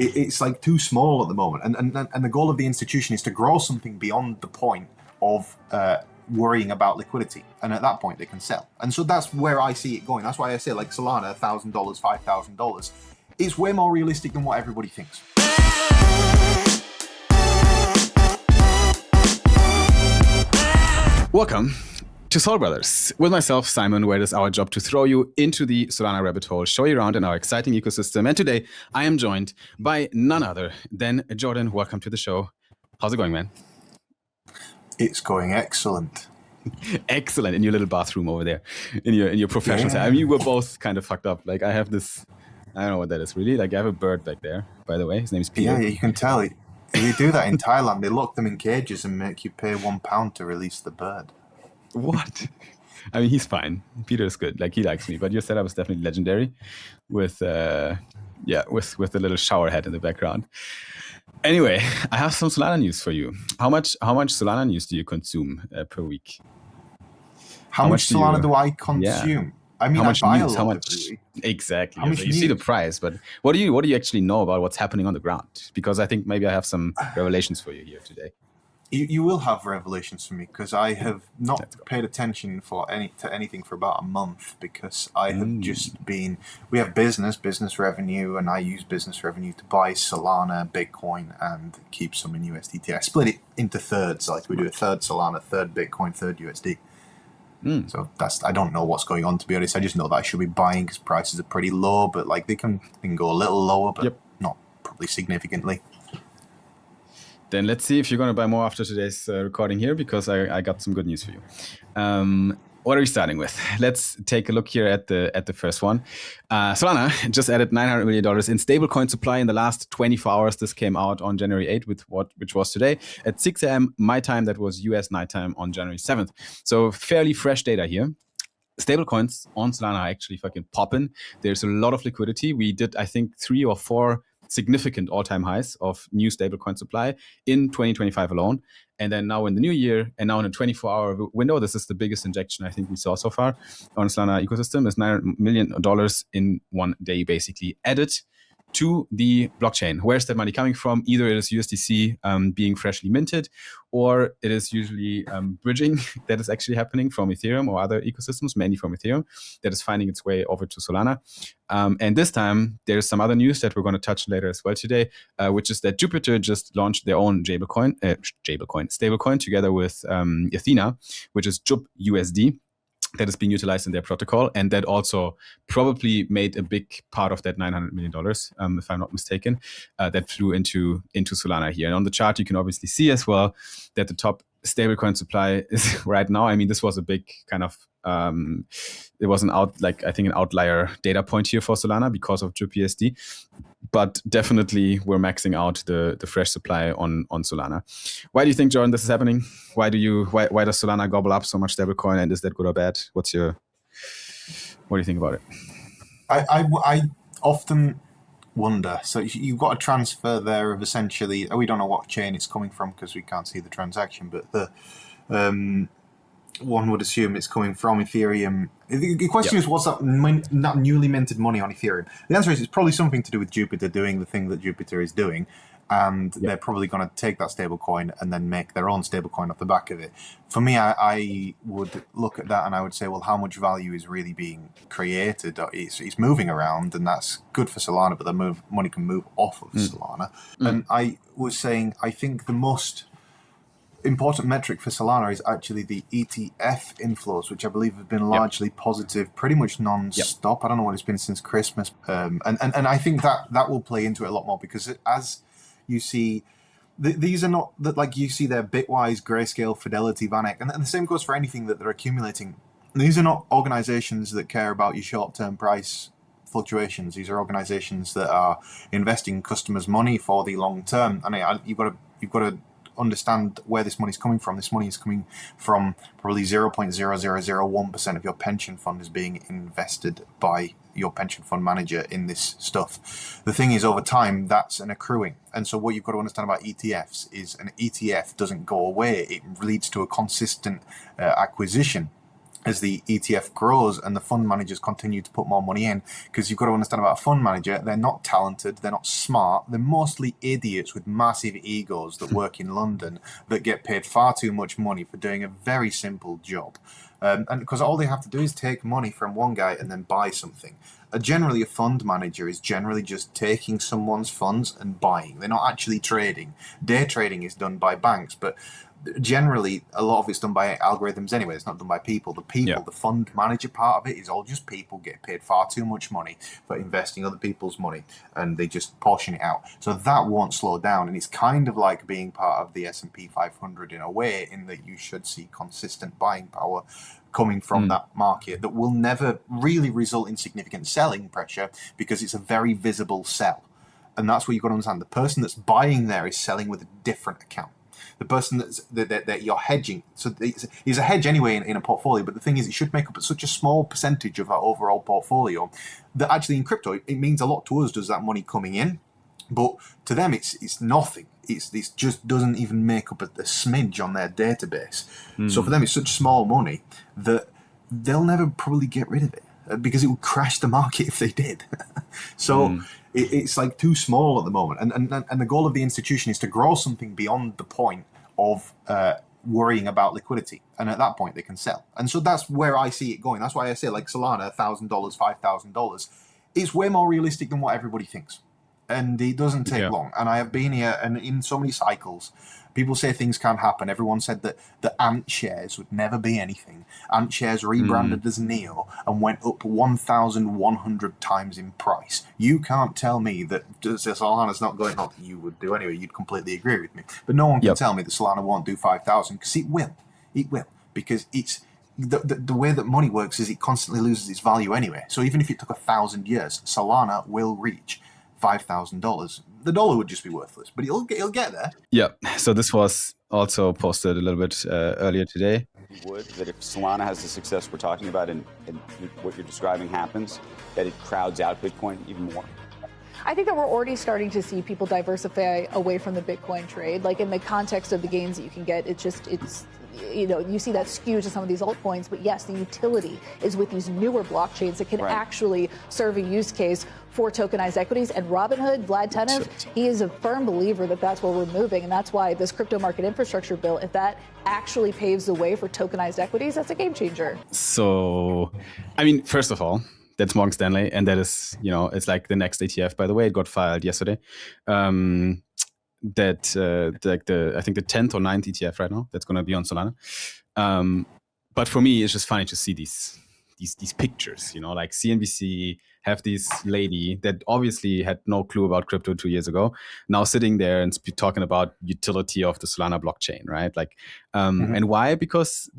it's like too small at the moment. And the goal of the institution is to grow something beyond the point of worrying about liquidity. And at that point, they can sell. And so that's where I see it going. That's why I say like Solana, $1,000, $5,000 is way more realistic than what everybody thinks. Welcome to Soul Brothers with myself, Simon, where it is our job to throw you into the Solana rabbit hole, show you around in our exciting ecosystem. And today I am joined by none other than Jordan. Welcome to the show. How's it going, man? It's going excellent. Excellent in your little bathroom over there, in your professional side. I mean, you were both kind of fucked up. Like I have this, I don't know what that is really. Like I have a bird back there, by the way. His name is Peter. Yeah, you can tell. They do that in Thailand. They lock them in cages and make you pay £1 to release the bird. What? I mean, he's fine. Peter is good. Like he likes me. But your setup is definitely legendary, with the little shower head in the background. Anyway, I have some Solana news for you. How much Solana news do you consume per week? How much Solana do I consume? Yeah. I mean, how much I buy news? a lot How much? Exactly. So you see the price, but what do you actually know about what's happening on the ground? Because I think maybe I have some revelations for you here today. You will have revelations for me because I have not paid attention to anything for about a month because I have just been. We have business revenue, and I use business revenue to buy Solana, Bitcoin, and keep some in USDT. I split it into thirds, like we do a third Solana, third Bitcoin, third USD. So I don't know what's going on, to be honest. I just know that I should be buying because prices are pretty low, but like they can go a little lower, but not probably significantly. Then let's see if you're going to buy more after today's recording here, because I got some good news for you. What are we starting with? Let's take a look here at the first one. Solana just added $900 million in stablecoin supply in the last 24 hours. This came out on January 8th, which was today at 6 a.m. my time. That was US nighttime on January 7th. So fairly fresh data here. Stablecoins on Solana are actually fucking popping. There's a lot of liquidity. We did, I think, 3 or 4 significant all-time highs of new stablecoin supply in 2025 alone. And then now in the new year, and now in a 24-hour window, this is the biggest injection I think we saw so far on Solana ecosystem, is $900 million in one day basically added to the blockchain. Where's that money coming from? Either it is USDC being freshly minted, or it is usually bridging that is actually happening from Ethereum or other ecosystems, mainly from Ethereum, that is finding its way over to Solana. And this time, there's some other news that we're going to touch later as well today, which is that Jupiter just launched their own stablecoin together with Athena, which is JUP USD. That is being utilized in their protocol, and that also probably made a big part of that $900 million, if I'm not mistaken, that flew into Solana here. And on the chart, you can obviously see as well that the top stablecoin supply is right now. I mean, this was a big kind of it was an outlier data point here for Solana because of JUPUSD, but definitely we're maxing out the fresh supply on Solana. Why do you think, Jordan, this is happening? Why does Solana gobble up so much stablecoin, and is that good or bad? What do you think about it? I often wonder. So you've got a transfer there of essentially, we don't know what chain it's coming from because we can't see the transaction, but the one would assume it's coming from Ethereum. The question is, what's that newly minted money on Ethereum? The answer is it's probably something to do with Jupiter doing the thing that Jupiter is doing, and they're probably going to take that stablecoin and then make their own stablecoin off the back of it. For me, I would look at that and I would say, well, how much value is really being created? It's moving around, and that's good for Solana, but the money can move off of Solana. And I was saying, I think the most important metric for Solana is actually the ETF inflows, which I believe have been largely positive, pretty much non-stop. I don't know what it's been since Christmas. And I think that will play into it a lot more, because as you see, these are not that, like, you see their Bitwise, Grayscale, Fidelity, VanEck, and the same goes for anything that they're accumulating. These are not organizations that care about your short-term price fluctuations. These are organizations that are investing customers' money for the long term. And you've got to understand where this money is coming from. This money is coming from probably 0.0001% of your pension fund is being invested by your pension fund manager in this stuff. The thing is, over time, that's an accruing. And so what you've got to understand about ETFs is an ETF doesn't go away. It leads to a consistent acquisition. as the ETF grows and the fund managers continue to put more money in, because you've got to understand about a fund manager, they're not talented, they're not smart, they're mostly idiots with massive egos that work in London that get paid far too much money for doing a very simple job. And because all they have to do is take money from one guy and then buy something. Generally, a fund manager is generally just taking someone's funds and buying. They're not actually trading. Day trading is done by banks, but generally a lot of it's done by algorithms anyway. It's not done by people. The fund manager part of it is all just people get paid far too much money for investing other people's money, and they just portion it out. So that won't slow down, and it's kind of like being part of the S&P 500 in a way, in that you should see consistent buying power coming from that market that will never really result in significant selling pressure, because it's a very visible sell. And that's what you've got to understand. The person that's buying there is selling with a different account. The person that you're hedging, so it's a hedge anyway in a portfolio, but the thing is, it should make up such a small percentage of our overall portfolio that actually in crypto, it means a lot to us, does that money coming in, but to them it's nothing. It just doesn't even make up a smidge on their database. So for them, it's such small money that they'll never probably get rid of it, because it would crash the market if they did. So it's like too small at the moment. And the goal of the institution is to grow something beyond the point of worrying about liquidity. And at that point, they can sell. And so that's where I see it going. That's why I say, like, Solana, $1,000, $5,000, is way more realistic than what everybody thinks. And it doesn't take long. And I have been here, and in so many cycles, people say things can't happen. Everyone said that the Ant shares would never be anything. Ant shares rebranded as Neo and went up 1,100 times in price. You can't tell me that Solana's not going up. You would do anyway. You'd completely agree with me. But no one can tell me that Solana won't do 5,000, because it will. It will. Because it's the way that money works is it constantly loses its value anyway. So even if it took 1,000 years, Solana will reach $5,000. The dollar would just be worthless, but he'll get there. Yeah. So this was also posted a little bit earlier today. That if Solana has the success we're talking about and what you're describing happens, that it crowds out Bitcoin even more? I think that we're already starting to see people diversify away from the Bitcoin trade. Like, in the context of the gains that you can get, it's you see that skew to some of these altcoins, but yes, the utility is with these newer blockchains that can actually serve a use case for tokenized equities. And Robinhood, Vlad Tenev, he is a firm believer that that's where we're moving. And that's why this crypto market infrastructure bill, if that actually paves the way for tokenized equities, that's a game changer. So, I mean, first of all, that's Morgan Stanley, and that is, it's like the next ETF. By the way, it got filed yesterday. I think the 10th or 9th ETF right now that's going to be on Solana. But for me, it's just funny to see these pictures. Like CNBC have this lady that obviously had no clue about crypto 2 years ago, now sitting there and talking about utility of the Solana blockchain, right? Like, and why? Because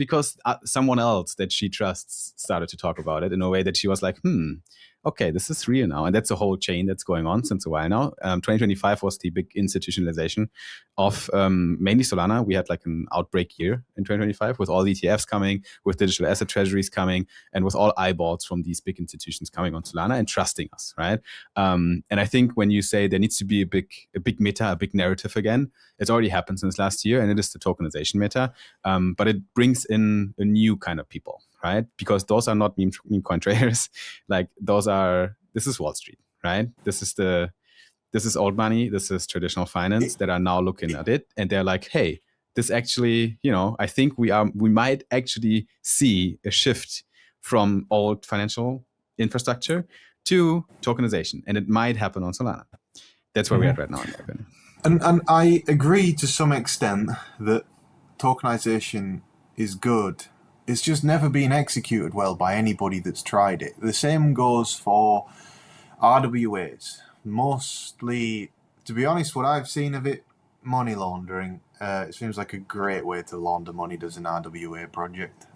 someone else that she trusts started to talk about it in a way that she was like, okay, this is real now. And that's a whole chain that's going on since a while now. 2025 was the big institutionalization of mainly Solana. We had like an outbreak year in 2025 with all the ETFs coming, with digital asset treasuries coming, and with all eyeballs from these big institutions coming on Solana and trusting us, right? And I think when you say there needs to be a big meta, a big narrative again, it's already happened since last year, and it is the tokenization meta. But it brings in a new kind of people, right? Because those are not meme coin traders. Like, this is Wall Street, right? This is old money. This is traditional finance that are now looking at it, and they're like, hey, this actually, I think we might actually see a shift from old financial infrastructure to tokenization, and it might happen on Solana. That's where we're at right now, in my opinion. And I agree to some extent that tokenization is good. It's just never been executed well by anybody that's tried it. The same goes for RWAs. Mostly, to be honest, what I've seen of it, money laundering. It seems like a great way to launder money, does an RWA project.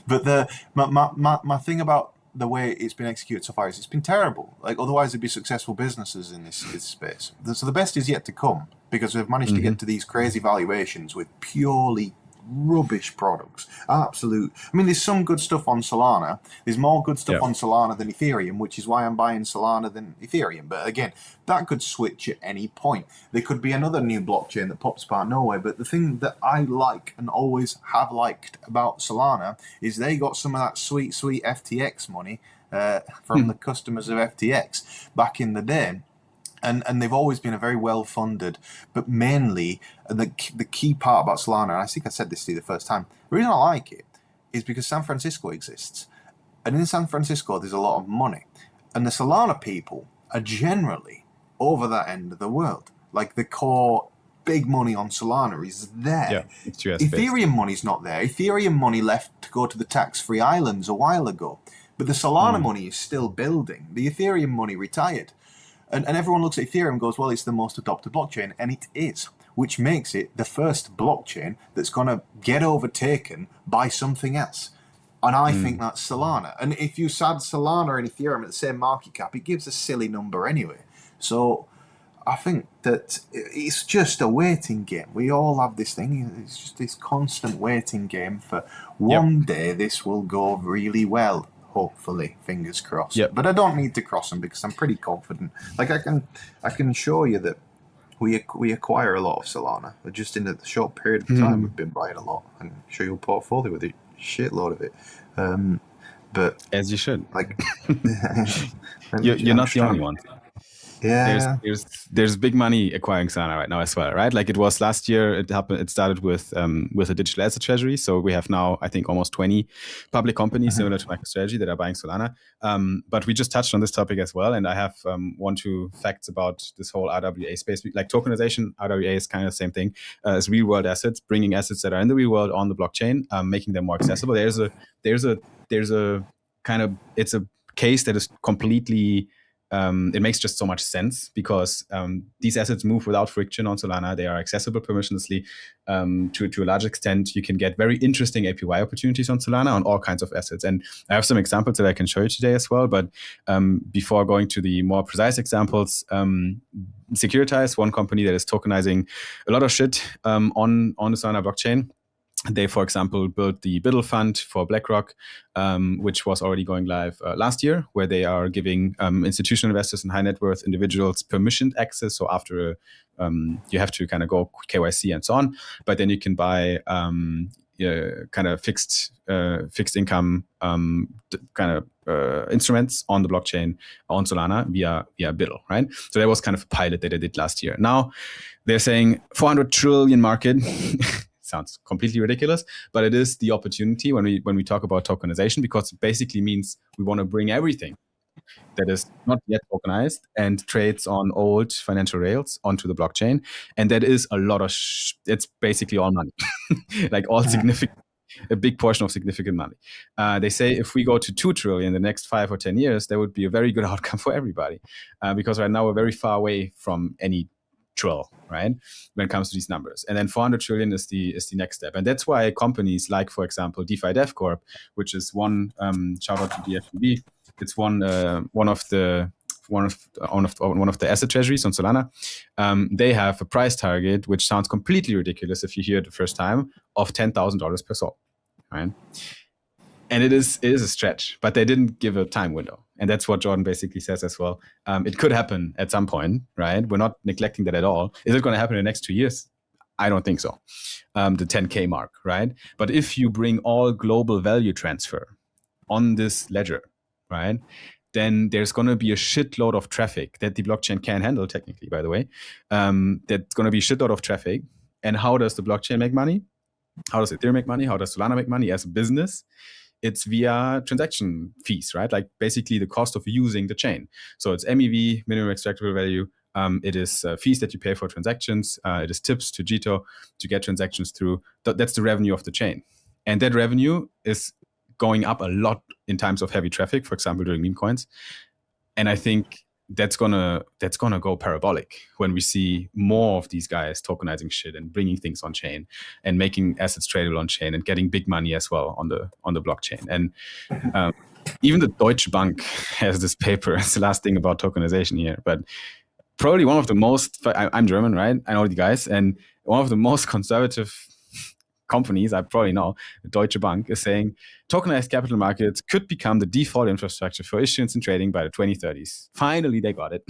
But my thing about the way it's been executed so far is it's been terrible. Like, otherwise there'd be successful businesses in this space. So the best is yet to come, because we've managed to get to these crazy valuations with purely rubbish products. Absolute. I mean, there's some good stuff on Solana. There's more good stuff on Solana than Ethereum, which is why I'm buying Solana than Ethereum. But again, that could switch at any point. There could be another new blockchain that pops up out of nowhere. But the thing that I like and always have liked about Solana is they got some of that sweet, sweet FTX money from the customers of FTX back in the day. And they've always been a very well-funded, but mainly the key part about Solana, and I think I said this to you the first time, the reason I like it is because San Francisco exists. And in San Francisco, there's a lot of money. And the Solana people are generally over that end of the world. Like the core big money on Solana is there. Yeah, it's US Ethereum money's not there. Ethereum money left to go to the tax-free islands a while ago. But the Solana money is still building. The Ethereum money retired. And everyone looks at Ethereum and goes, well, it's the most adopted blockchain. And it is, which makes it the first blockchain that's going to get overtaken by something else. And I think that's Solana. And if you add Solana and Ethereum at the same market cap, it gives a silly number anyway. So I think that it's just a waiting game. We all have this thing. It's just this constant waiting game for one day this will go really well. Hopefully, fingers crossed. But I don't need to cross them because I'm pretty confident. Like I can show you that we acquire a lot of Solana. But just in a short period of time, we've been buying a lot. And show you a portfolio with a shitload of it. But as you should. Like you're not the only one. Yeah, there's big money acquiring Solana right now as well, right? Like it was last year. It happened. It started with a digital asset treasury. So we have now, I think, almost 20 public companies similar to MicroStrategy that are buying Solana. But we just touched on this topic as well, and I have 1-2 facts about this whole RWA space. Like tokenization, RWA is kind of the same thing as real world assets, bringing assets that are in the real world on the blockchain, making them more accessible. There's a kind of, it's a case that is completely. It makes just so much sense because these assets move without friction on Solana. They are accessible permissionlessly to a large extent. You can get very interesting APY opportunities on Solana on all kinds of assets. And I have some examples that I can show you today as well. But before going to the more precise examples, Securitize, one company that is tokenizing a lot of shit on the Solana blockchain. They, for example, built the Biddle Fund for BlackRock, which was already going live last year, where they are giving institutional investors and high net worth individuals permissioned access. So after you have to kind of go KYC and so on, but then you can buy kind of fixed income instruments on the blockchain on Solana via Biddle, right? So that was kind of a pilot that they did last year. Now they're saying 400 trillion market. Sounds completely ridiculous, but it is the opportunity when we talk about tokenization, because it basically means we want to bring everything that is not yet tokenized and trades on old financial rails onto the blockchain, and that is a lot of it's basically all money, like all significant, a big portion of significant money. They say if we go to 2 trillion in the next 5 or 10 years, that would be a very good outcome for everybody, because right now we're very far away from any trill, right, when it comes to these numbers. And then 400 trillion is the next step. And that's why companies like, for example, DeFi Dev Corp, which is one, shout out to DFDB, it's one of the asset treasuries on Solana. They have a price target, which sounds completely ridiculous if you hear it the first time, of $10,000 per SOL, right? And it is a stretch, but they didn't give a time window. And that's what Jordan basically says as well. It could happen at some point, right? We're not neglecting that at all. Is it going to happen in the next 2 years? I don't think so. The 10K mark, right? But if you bring all global value transfer on this ledger, right, then there's going to be a shitload of traffic that the blockchain can handle, technically, by the way. That's going to be a shitload of traffic. And how does the blockchain make money? How does Ethereum make money? How does Solana make money as a business? It's via transaction fees, right? Like basically the cost of using the chain. So it's MEV, minimum extractable value. It is fees that you pay for transactions. It is tips to Jito to get transactions through. That's the revenue of the chain. And that revenue is going up a lot in times of heavy traffic, for example, during meme coins. And I think that's gonna go parabolic when we see more of these guys tokenizing shit and bringing things on chain and making assets tradable on chain and getting big money as well on the blockchain. And even the Deutsche Bank has this paper. It's the last thing about tokenization here, but probably one of the most. I'm German, right? I know the guys, and one of the most conservative companies, I probably know, Deutsche Bank is saying tokenized capital markets could become the default infrastructure for issuance and trading by the 2030s. Finally, they got it.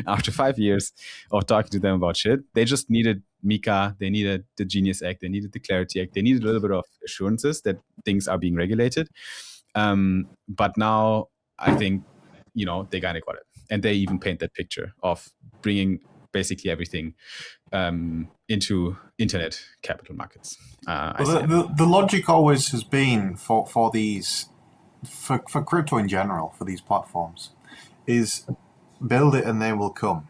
After 5 years of talking to them about shit, they just needed MiCA, they needed the Genius Act, they needed the Clarity Act, they needed a little bit of assurances that things are being regulated. But now I think, they kind of got it. And they even paint that picture of bringing basically everything into internet capital markets. The logic always has been for crypto in general, for these platforms, is build it and they will come.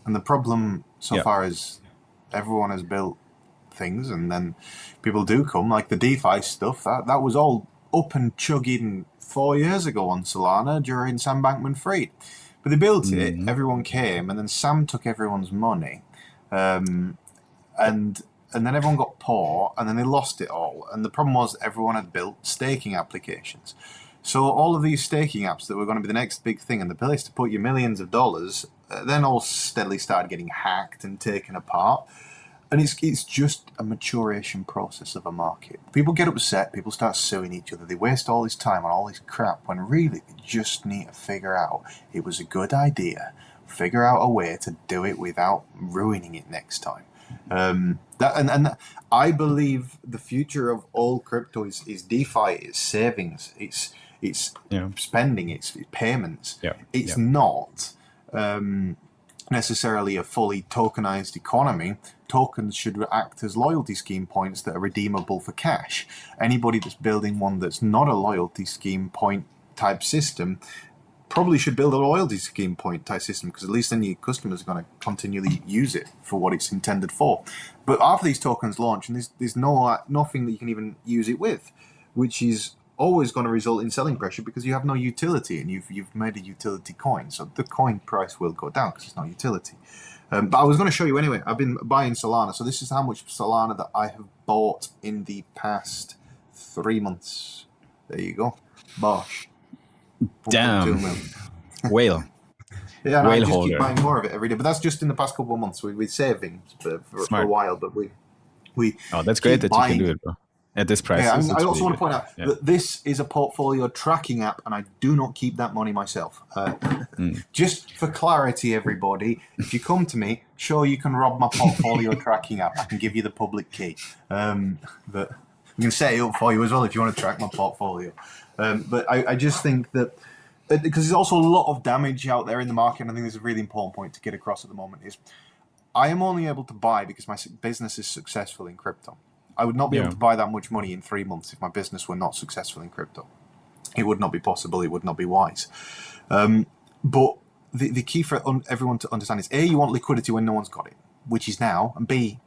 And the problem so far is everyone has built things and then people do come, like the DeFi stuff, that was all up and chugging 4 years ago on Solana during Sam Bankman-Fried. But they built it, everyone came, and then Sam took everyone's money, and then everyone got poor, and then they lost it all. And the problem was everyone had built staking applications. So all of these staking apps that were going to be the next big thing and the place to put your millions of dollars, then all steadily started getting hacked and taken apart. And it's just a maturation process of a market. People get upset, people start suing each other, they waste all this time on all this crap when really they just need to figure out it was a good idea, figure out a way to do it without ruining it next time. I believe the future of all crypto is DeFi, it's savings, it's spending, it's payments. It's not necessarily a fully tokenized economy. Tokens should act as loyalty scheme points that are redeemable for cash. Anybody that's building one that's not a loyalty scheme point type system probably should build a loyalty scheme point type system, because at least then your customers are going to continually use it for what it's intended for. But after these tokens launch, and there's nothing that you can even use it with, which is always going to result in selling pressure because you have no utility and you've made a utility coin. So the coin price will go down because it's not utility. But I was going to show you anyway. I've been buying Solana. So this is how much Solana that I have bought in the past 3 months. There you go. Bosh. Damn. Whale. Yeah, whale I just holder. keep buying more of it every day. But that's just in the past couple of months. We've been saving for a while, but we that's great that you can do it, bro. At this price. Yeah, I also want to point out that this is a portfolio tracking app, and I do not keep that money myself. Just for clarity, everybody, if you come to me, sure, you can rob my portfolio tracking app. I can give you the public key. But we can set it up for you as well if you want to track my portfolio. But I just think that, because there's also a lot of damage out there in the market, and I think there's a really important point to get across at the moment, is I am only able to buy because my business is successful in crypto. I would not be able to buy that much money in 3 months if my business were not successful in crypto. It would not be possible. It would not be wise. But the key for everyone to understand is, A, you want liquidity when no one's got it, which is now, and B,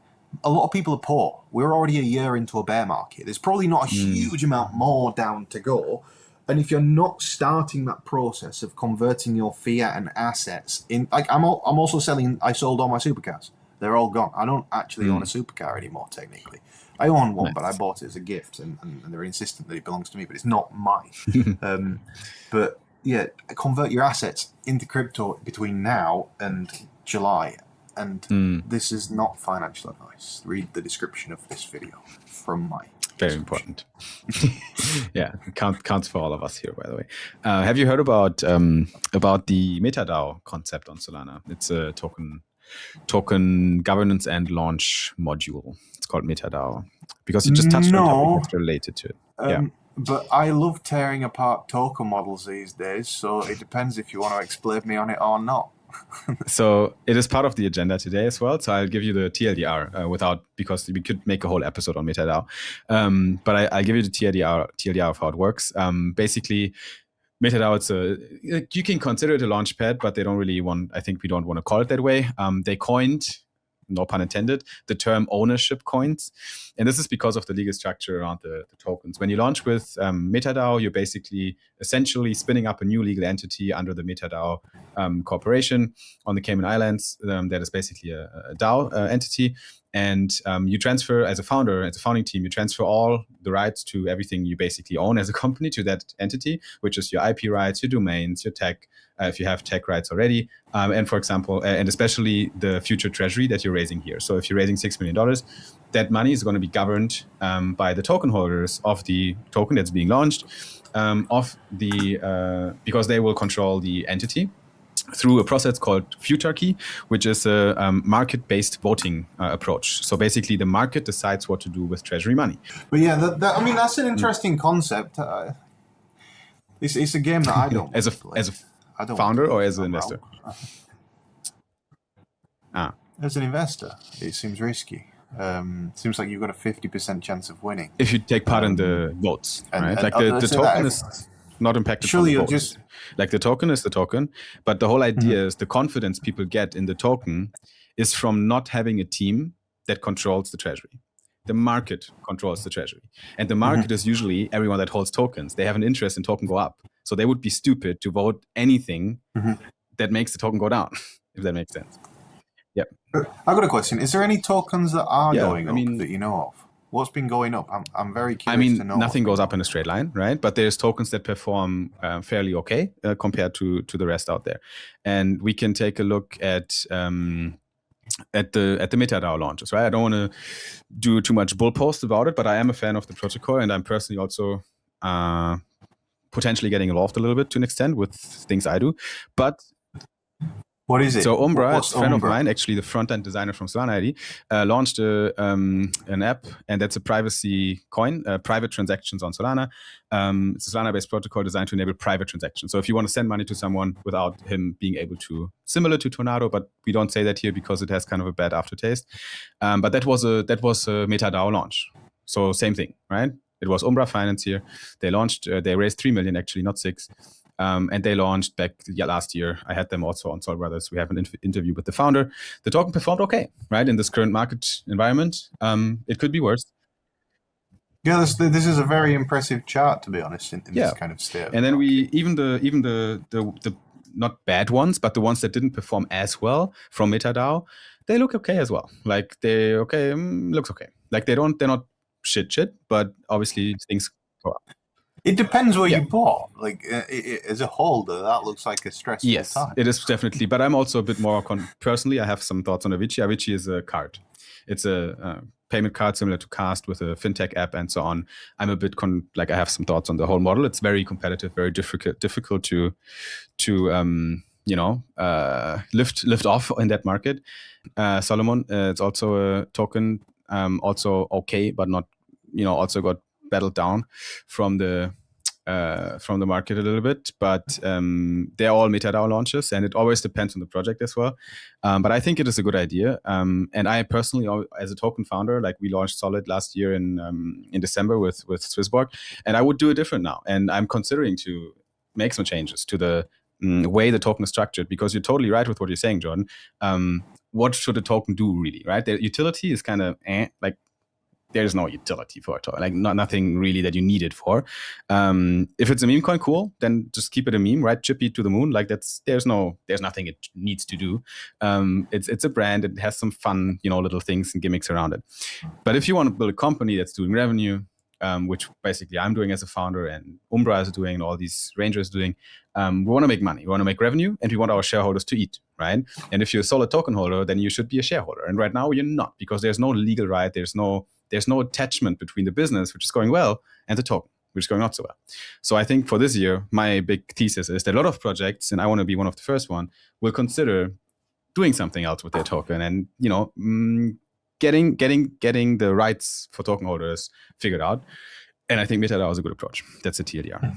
a lot of people are poor. We're already a year into a bear market. There's probably not a huge amount more down to go. And if you're not starting that process of converting your fiat and assets in, like I'm also selling, I sold all my supercars. They're all gone. I don't actually own a supercar anymore, technically. I own one, but I bought it as a gift, and they're insistent that it belongs to me, but it's not mine. But yeah, convert your assets into crypto between now and July. And this is not financial advice. Read the description of this video from my very important. Yeah, counts for all of us here, by the way. Have you heard about the Metadao concept on Solana? It's a token governance and launch module. It's called Metadao, because you just touched on a topic that's related to it. But I love tearing apart token models these days, so it depends if you want to explain me on it or not. So it is part of the agenda today as well. So I'll give you the TLDR because we could make a whole episode on Metadao. But I'll give you the TLDR of how it works. Basically, Metadao, you can consider it a launch pad, but they don't really I think we don't want to call it that way. They coined, no pun intended, the term ownership coins. And this is because of the legal structure around the tokens. When you launch with Metadao, you're basically essentially spinning up a new legal entity under the Metadao corporation on the Cayman Islands. That is basically a DAO entity. And you transfer, as a founder, as a founding team, you transfer all the rights to everything you basically own as a company to that entity, which is your IP rights, your domains, your tech, if you have tech rights already, and for example, and especially the future treasury that you're raising here. So if you're raising $6 million, that money is going to be governed by the token holders of the token that's being launched, because they will control the entity through a process called futarchy, which is a market-based voting approach. So basically, the market decides what to do with treasury money. But yeah, that's an interesting concept. It's a game that I don't as a founder or as an investor. As an investor, it seems risky. Seems like you've got a 50% chance of winning if you take part in the votes, right? Like the token is not impacted. Surely from the you're votes. just like the token is the token, but the whole idea is the confidence people get in the token is from not having a team that controls the treasury. The market controls the treasury, and the market is usually everyone that holds tokens. They have an interest in token go up, so they would be stupid to vote anything that makes the token go down, if that makes sense. Yeah. I've got a question. Is there any tokens that are going up that you know of? What's been going up? I'm very curious to know. Nothing goes up in a straight line, right? But there's tokens that perform fairly okay compared to the rest out there. And we can take a look at the Metadao launches, right? I don't want to do too much bull post about it, but I am a fan of the protocol, and I'm personally also potentially getting involved a little bit to an extent with things I do. But what is it? So Umbra, What's a friend Umbra? of mine, actually the front-end designer from Solana ID, launched an app, and that's a privacy coin, private transactions on Solana. It's a Solana-based protocol designed to enable private transactions. So if you want to send money to someone without him being able to, similar to Tornado, but we don't say that here because it has kind of a bad aftertaste. But that was a Metadao launch. So same thing, right? It was Umbra Finance here. They launched, they raised 3 million, actually, not 6. And they launched back last year. I had them also on Sol Brothers. We have an interview with the founder. The token performed okay, right? In this current market environment, it could be worse. Yeah, this is a very impressive chart, to be honest, in this kind of state. And then we even the not bad ones, but the ones that didn't perform as well from Metadao, they look okay as well. Like they looks okay. Like they're not shit, but obviously things go up. It depends where you bought. Like as a holder, that looks like a stressful time. It is definitely. But I'm also a bit more personally. I have some thoughts on Avicii. Avicii is a card. It's a payment card similar to Cast with a fintech app and so on. I'm a bit I have some thoughts on the whole model. It's very competitive, very difficult to lift off in that market. Solomon, it's also a token, also okay, but not also got battled down from the market a little bit, but they're all Metadao launches, and it always depends on the project as well. But I think it is a good idea. And I personally, as a token founder, like we launched Solid last year in December with Swissborg, and I would do it different now. And I'm considering to make some changes to the way the token is structured, because you're totally right with what you're saying, Jordan. What should a token do really, right? The utility is kind of like, there's no utility for it, like nothing really that you need it for. If it's a meme coin, cool, then just keep it a meme, right? Chip it to the moon. Like there's nothing it needs to do. It's a brand. It has some fun, little things and gimmicks around it. But if you want to build a company that's doing revenue, which basically I'm doing as a founder and Umbra is doing and all these Rangers doing, we want to make money. We want to make revenue, and we want our shareholders to eat, right? And if you're a solid token holder, then you should be a shareholder. And right now you're not, because there's no legal right. There's no attachment between the business, which is going well, and the token, which is going not so well. So I think for this year, my big thesis is that a lot of projects, and I want to be one of the first one, will consider doing something else with their token, and getting the rights for token holders figured out. And I think Metadao is a good approach. That's a TLDR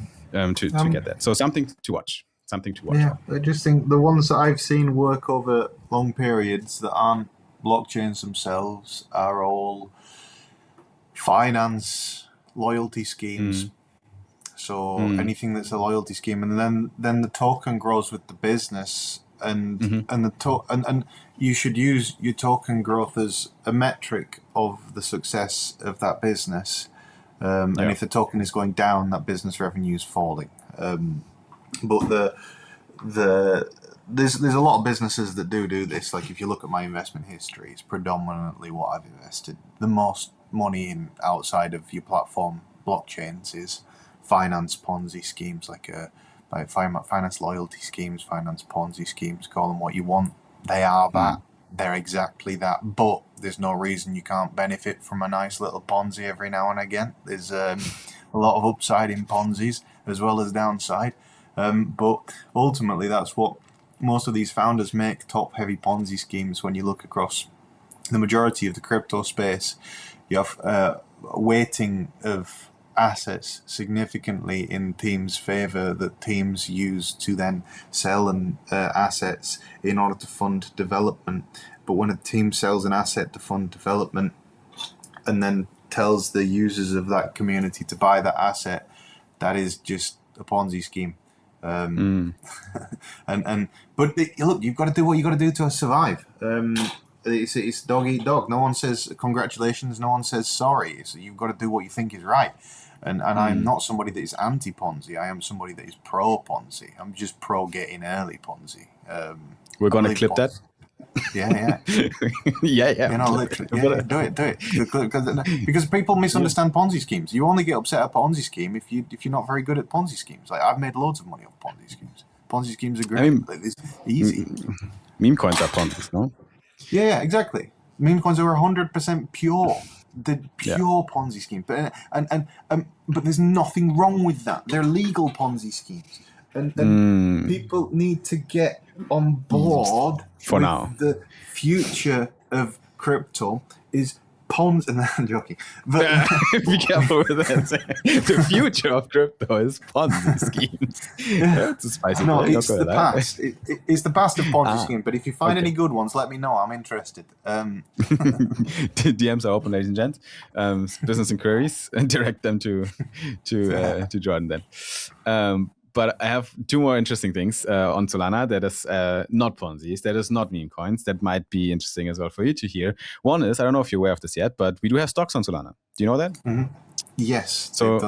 to get that. So something to watch. Yeah, I just think the ones that I've seen work over long periods that aren't blockchains themselves are all finance loyalty schemes. So anything that's a loyalty scheme, and then the token grows with the business, and and you should use your token growth as a metric of the success of that business. And if the token is going down, that business revenue is falling. But there's a lot of businesses that do this. Like if you look at my investment history, it's predominantly what I've invested the most money in outside of your platform blockchains is finance Ponzi schemes, like finance loyalty schemes, finance Ponzi schemes. Call them what you want. They are that. They're exactly that. But there's no reason you can't benefit from a nice little Ponzi every now and again. There's a lot of upside in Ponzi's as well as downside. But ultimately, that's what most of these founders make, top-heavy Ponzi schemes. When you look across the majority of the crypto space, you have a weighting of assets significantly in teams' favor that teams use to then sell assets in order to fund development. But when a team sells an asset to fund development and then tells the users of that community to buy that asset, that is just a Ponzi scheme. But look, you've got to do what you got to do to survive. It's dog eat dog. No one says congratulations. No one says sorry. So you've got to do what you think is right. And I'm not somebody that is anti Ponzi. I am somebody that is pro Ponzi. I'm just pro getting early Ponzi. We're gonna clip Ponzi. that. Yeah. yeah. You know, literally, do it. Because people misunderstand Ponzi schemes. You only get upset at a Ponzi scheme if you're not very good at Ponzi schemes. Like I've made loads of money off Ponzi schemes. Ponzi schemes are great. I mean, it's easy. Meme coins are Ponzi's, no? Yeah, exactly. Meme coins are 100% pure. The pure Ponzi scheme. But there's nothing wrong with that. They're legal Ponzi schemes. And people need to get on board for now. The future of crypto is Ponzi. And I'm joking. But be careful with that. The future of crypto is Ponzi schemes. That's a spicy no, thing. it's the past. It's the past of Ponzi scheme. But if you find any good ones, let me know. I'm interested. DMs are open, ladies and gents. Business inquiries, and direct them to Jordan then. But I have two more interesting things on Solana that is not Ponzi's, that is not meme coins, that might be interesting as well for you to hear. One is, I don't know if you're aware of this yet, but we do have stocks on Solana. Do you know that? Mm-hmm. Yes. So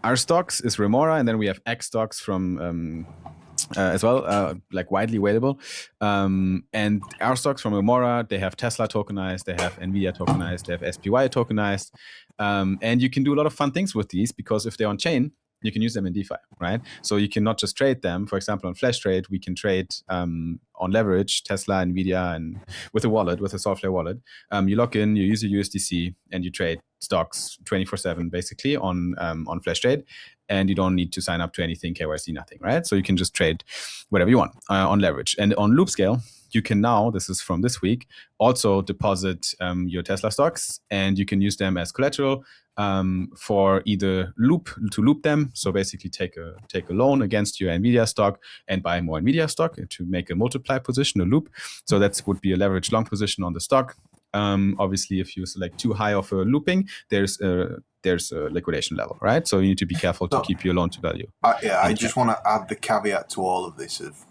our stocks is Remora, and then we have X stocks from as well, like widely available. And our stocks from Remora, they have Tesla tokenized, they have Nvidia tokenized, they have SPY tokenized. And you can do a lot of fun things with these because if they're on chain, you can use them in DeFi, right? So you can not just trade them. For example, on Flash Trade, we can trade on leverage, Tesla, Nvidia, and with a wallet, with a Solflare wallet. You log in, you use your USDC, and you trade stocks 24/7, basically, on Flash Trade. And you don't need to sign up to anything, KYC, nothing, right? So you can just trade whatever you want on leverage. And on Loop Scale, you can now, this is from this week, also deposit your Tesla stocks, and you can use them as collateral for either loop them. So basically take a loan against your Nvidia stock and buy more Nvidia stock to make a multiply position, a loop. So that would be a leverage long position on the stock. Obviously, if you select too high of a looping, there's a liquidation level, right? So you need to be careful to keep your loan to value. I just want to add the caveat to all of this of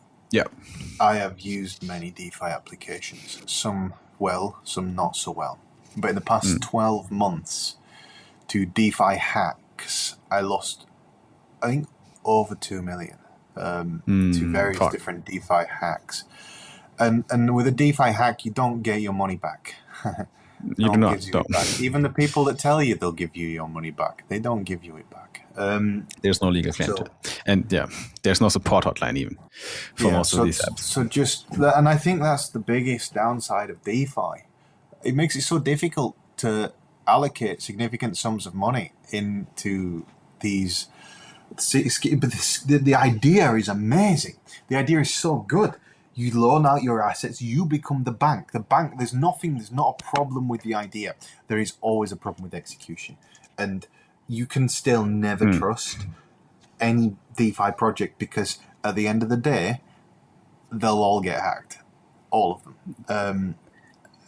I have used many DeFi applications, some well, some not so well. But in the past 12 months to DeFi hacks, I lost, I think, over 2 million to various different DeFi hacks. And with a DeFi hack, you don't get your money back. You do not. Back. Even the people that tell you they'll give you your money back, they don't give you it back. There's no legal claim to it. And there's no support hotline even for most of these apps. So and I think that's the biggest downside of DeFi. It makes it so difficult to allocate significant sums of money into these. But the idea is amazing. The idea is so good. You loan out your assets, you become the bank. The bank, there's not a problem with the idea. There is always a problem with execution. And you can still never trust any DeFi project because at the end of the day, they'll all get hacked. All of them.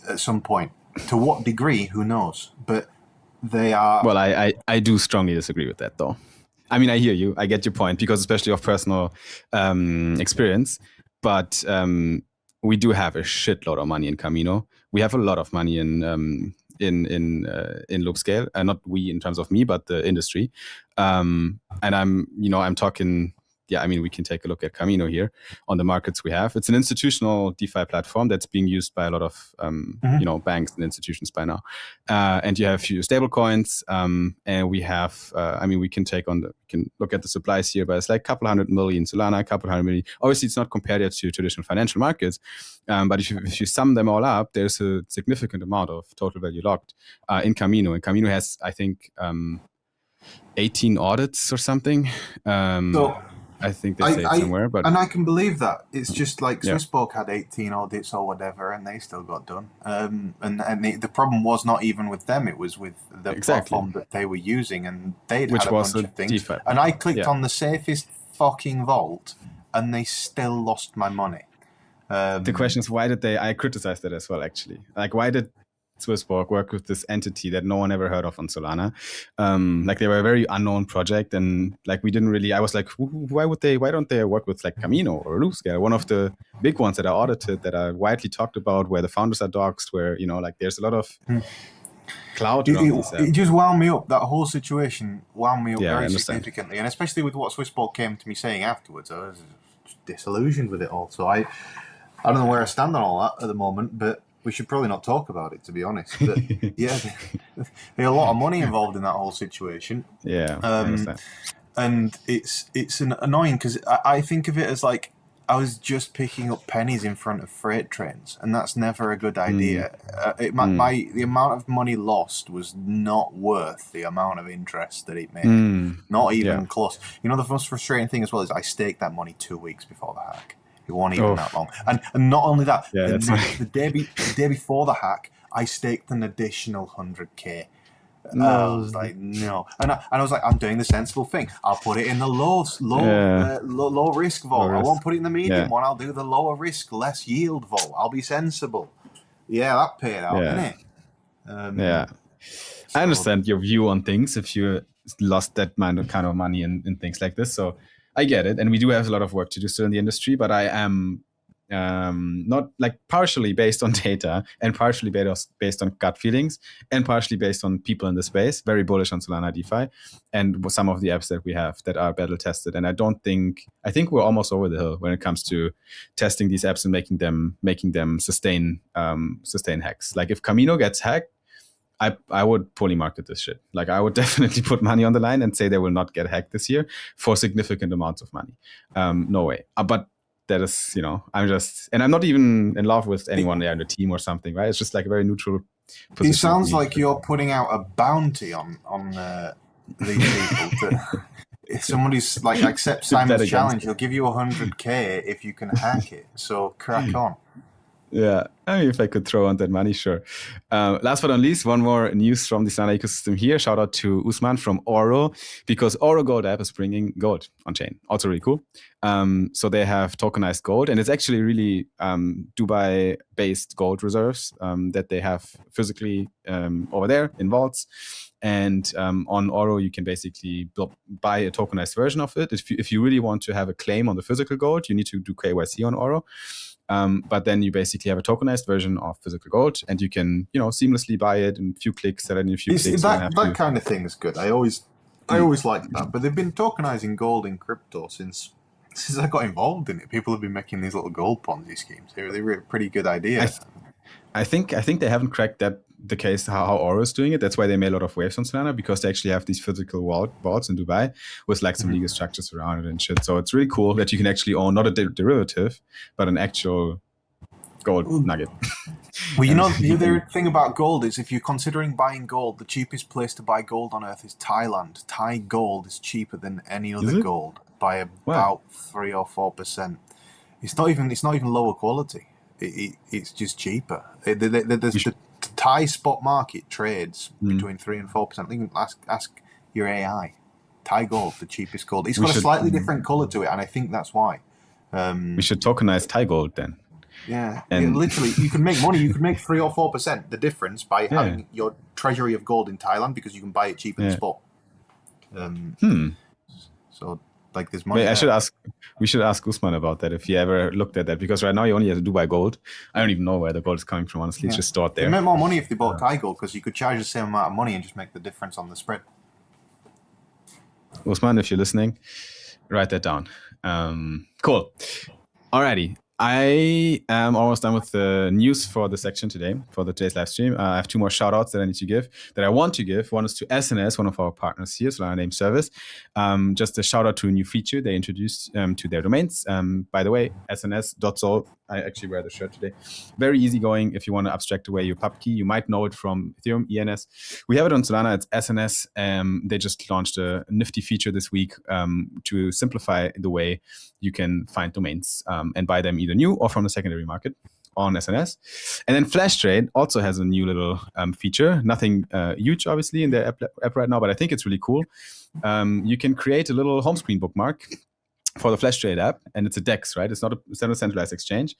At some point. To what degree, who knows? But they are... Well, I do strongly disagree with that, though. I mean, I hear you. I get your point, because especially of personal experience. But we do have a shitload of money in Camino. We have a lot of money in Loop Scale, not we in terms of me, but the industry. And I'm talking, I mean, we can take a look at Camino here on the markets we have. It's an institutional DeFi platform that's being used by a lot of, banks and institutions by now. And you have a few stablecoins, and we have, we can look at the supplies here, but it's like a couple 100 million Solana, a couple 100 million. Obviously, it's not compared yet to traditional financial markets, but if you sum them all up, there's a significant amount of total value locked in Camino. And Camino has, I think, 18 audits or something. I think they say it somewhere. And I can believe that. It's just like Swissborg had 18 audits or whatever, and they still got done. And the problem was not even with them; it was with the platform that they were using, and they'd had a bunch of things. DeFi. And I clicked on the safest fucking vault, and they still lost my money. The question is, why did they? I criticized that as well, actually. Like, why did Swissborg work with this entity that no one ever heard of on Solana? Like, they were a very unknown project, and like we didn't really. I was like, why don't they work with like Camino or Lookscale, one of the big ones that are audited, that are widely talked about, where the founders are doxxed, where like there's a lot of cloud around this. It just wound me up. That whole situation wound me up very significantly, and especially with what Swissborg came to me saying afterwards. I was disillusioned with it all. So I don't know where I stand on all that at the moment, but we should probably not talk about it, to be honest. But there's a lot of money involved in that whole situation. Yeah, I understand. And it's annoying because I think of it as like I was just picking up pennies in front of freight trains, and that's never a good idea. The amount of money lost was not worth the amount of interest that it made. Not even close. The most frustrating thing as well is I staked that money 2 weeks before the hack. It wasn't even that long. And not only that, the day before the hack, I staked an additional 100K. No. I was like, no. And I was like, I'm doing the sensible thing. I'll put it in the low risk vault. I won't put it in the medium one. I'll do the lower risk, less yield vault. I'll be sensible. Yeah, that paid out, didn't it? I understand your view on things if you lost that kind of money in things like this. So I get it. And we do have a lot of work to do still in the industry, but I am not like partially based on data and partially based on gut feelings and partially based on people in the space, very bullish on Solana DeFi and some of the apps that we have that are battle tested. And I think we're almost over the hill when it comes to testing these apps and making them sustain hacks. Like if Camino gets hacked, I would fully market this shit. Like I would definitely put money on the line and say they will not get hacked this year for significant amounts of money. No way. But that is, I'm not even in love with anyone there in the team or something, right? It's just like a very neutral position. It sounds like you're putting out a bounty on these people. If somebody's like accept Simon's challenge, he'll give you 100K if you can hack it. So crack on. Yeah, I mean, if I could throw on that money, sure. Last but not least, one more news from the Solana ecosystem here. Shout out to Usman from Oro, because Oro Gold app is bringing gold on chain. Also really cool. So they have tokenized gold, and it's actually really Dubai-based gold reserves that they have physically over there in vaults. And on Oro, you can basically buy a tokenized version of it. If you really want to have a claim on the physical gold, you need to do KYC on Oro. But then you basically have a tokenized version of physical gold, and you can, seamlessly buy it in a few clicks. That in a few clicks. That kind of thing is good. I always liked that. But they've been tokenizing gold in crypto since I got involved in it. People have been making these little gold Ponzi schemes. They were a pretty good idea. I think they haven't cracked the case how Oro is doing it. That's why they made a lot of waves on Solana, because they actually have these physical vaults in Dubai with like some legal structures around it and shit. So it's really cool that you can actually own not a derivative, but an actual gold nugget. Well, the other thing about gold is if you're considering buying gold, the cheapest place to buy gold on earth is Thailand. Thai gold is cheaper than any other gold by about 3 or 4%. It's not even lower quality. It's just cheaper. The Thai spot market trades between 3 and 4%. You can ask your AI. Thai gold, the cheapest gold. It's got a slightly different color to it, and I think that's why. We should tokenize Thai gold then. Yeah, literally, you can make money. You could make 3 or 4% the difference by having your treasury of gold in Thailand, because you can buy it cheaper than spot. So. Like there's money. We should ask Usman about that if he ever looked at that, because right now you only have to Dubai gold. I don't even know where the gold is coming from, honestly. It's just stored there. They make more money if they bought Thai gold, because you could charge the same amount of money and just make the difference on the spread. Usman, if you're listening, write that down. Cool. Alrighty. I am almost done with the news for the section today, for today's live stream. I have 2 more shout outs that I want to give. One is to SNS, one of our partners here, Solana Name Service. Just a shout out to a new feature they introduced to their domains. By the way, sns.sol, I actually wear the shirt today. Very easygoing if you want to abstract away your pub key. You might know it from Ethereum, ENS. We have it on Solana, it's SNS. They just launched a nifty feature this week to simplify the way you can find domains and buy them either new or from the secondary market on SNS. And then Flash Trade also has a new little feature. Nothing huge, obviously, in their app right now, but I think it's really cool. You can create a little home screen bookmark for the Flash Trade app, and it's a DEX, right? It's not a centralized exchange,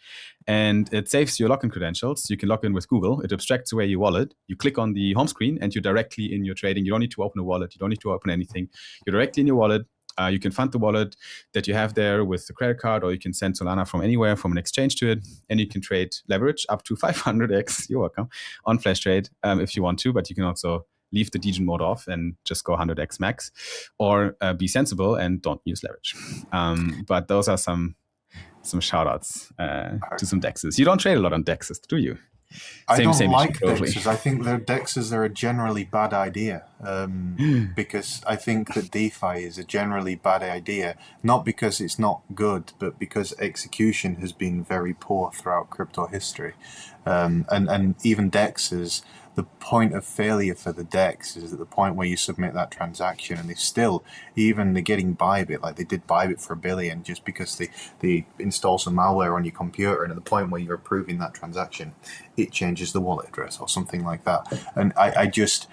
and it saves your login credentials. You can log in with Google. It abstracts away your wallet. You click on the home screen, and you're directly in your trading. You don't need to open a wallet. You don't need to open anything. You're directly in your wallet. You can fund the wallet that you have there with the credit card, or you can send Solana from anywhere, from an exchange to it, and you can trade leverage up to 500x, you're welcome, on Flash Trade if you want to, but you can also leave the degen mode off and just go 100x max, or be sensible and don't use leverage. But those are some shout outs to some DEXs. You don't trade a lot on DEXs, do you? I don't like DEXs. I think DEXs are a generally bad idea because I think that DeFi is a generally bad idea, not because it's not good, but because execution has been very poor throughout crypto history. And even DEXs, the point of failure for the DEX is at the point where you submit that transaction, and they're getting Bybit, like they did Bybit for $1 billion just because they install some malware on your computer, and at the point where you're approving that transaction, it changes the wallet address or something like that. And I just,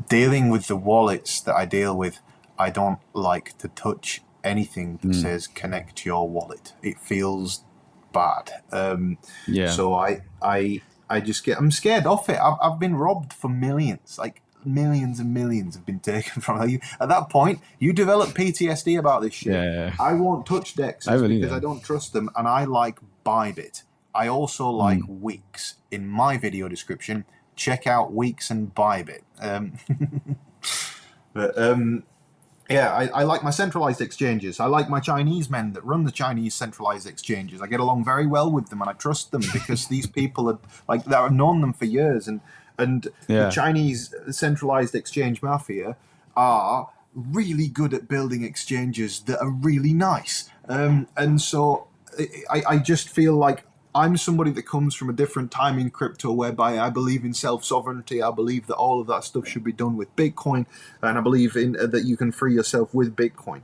dealing with the wallets that I deal with, I don't like to touch anything that says connect your wallet. It feels bad. So I'm scared off it. I've been robbed for millions, like millions and millions have been taken from you. At that point, you develop PTSD about this shit. Yeah. I won't touch DEX because I don't trust them, and I like Bybit. I also like Weeks. In my video description, check out Weeks and Bybit. Yeah, I like my centralized exchanges. I like my Chinese men that run the Chinese centralized exchanges. I get along very well with them, and I trust them because these people are like that. I've known them for years, and the Chinese centralized exchange mafia are really good at building exchanges that are really nice. And so I just feel like I'm somebody that comes from a different time in crypto, whereby I believe in self-sovereignty. I believe that all of that stuff should be done with Bitcoin, and I believe in that you can free yourself with Bitcoin.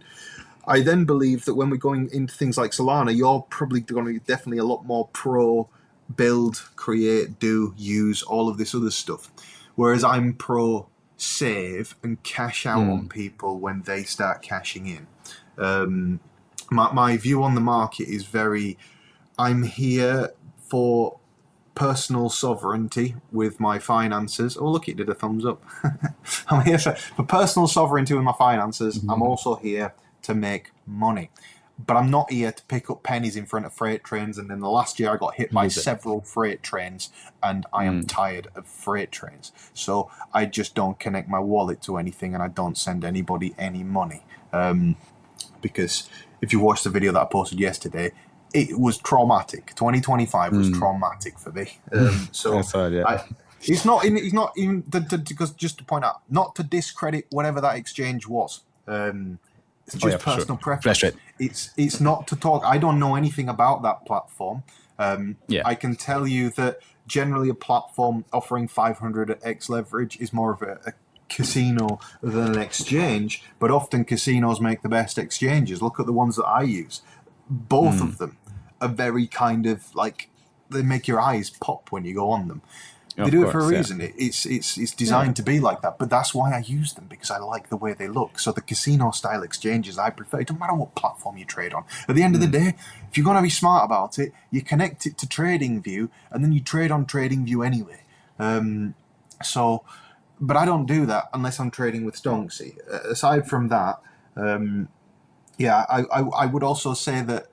I then believe that when we're going into things like Solana, you're probably going to be definitely a lot more pro build, create, do, use, all of this other stuff. Whereas I'm pro save and cash out on people when they start cashing in. My view on the market is very... I'm here for personal sovereignty with my finances. Oh, look, it did a thumbs up. I'm here for personal sovereignty with my finances. I'm also here to make money. But I'm not here to pick up pennies in front of freight trains. And then the last year I got hit by several freight trains, and I am tired of freight trains. So I just don't connect my wallet to anything, and I don't send anybody any money. Because if you watched the video that I posted yesterday, it was traumatic. 2025 was traumatic for me. So it's not even because just to point out, not to discredit whatever that exchange was. It's just personal preference. It's not to talk. I don't know anything about that platform. I can tell you that generally a platform offering 500x leverage is more of a casino than an exchange, but often casinos make the best exchanges. Look at the ones that I use. Both of them are very kind of like, they make your eyes pop when you go on them. They do it for a reason. It's designed to be like that, but that's why I use them, because I like the way they look. So the casino style exchanges I prefer. It doesn't matter what platform you trade on. At the end of the day, if you're going to be smart about it, you connect it to TradingView, and then you trade on TradingView anyway. But I don't do that unless I'm trading with Stonksy. Aside from that, I would also say that,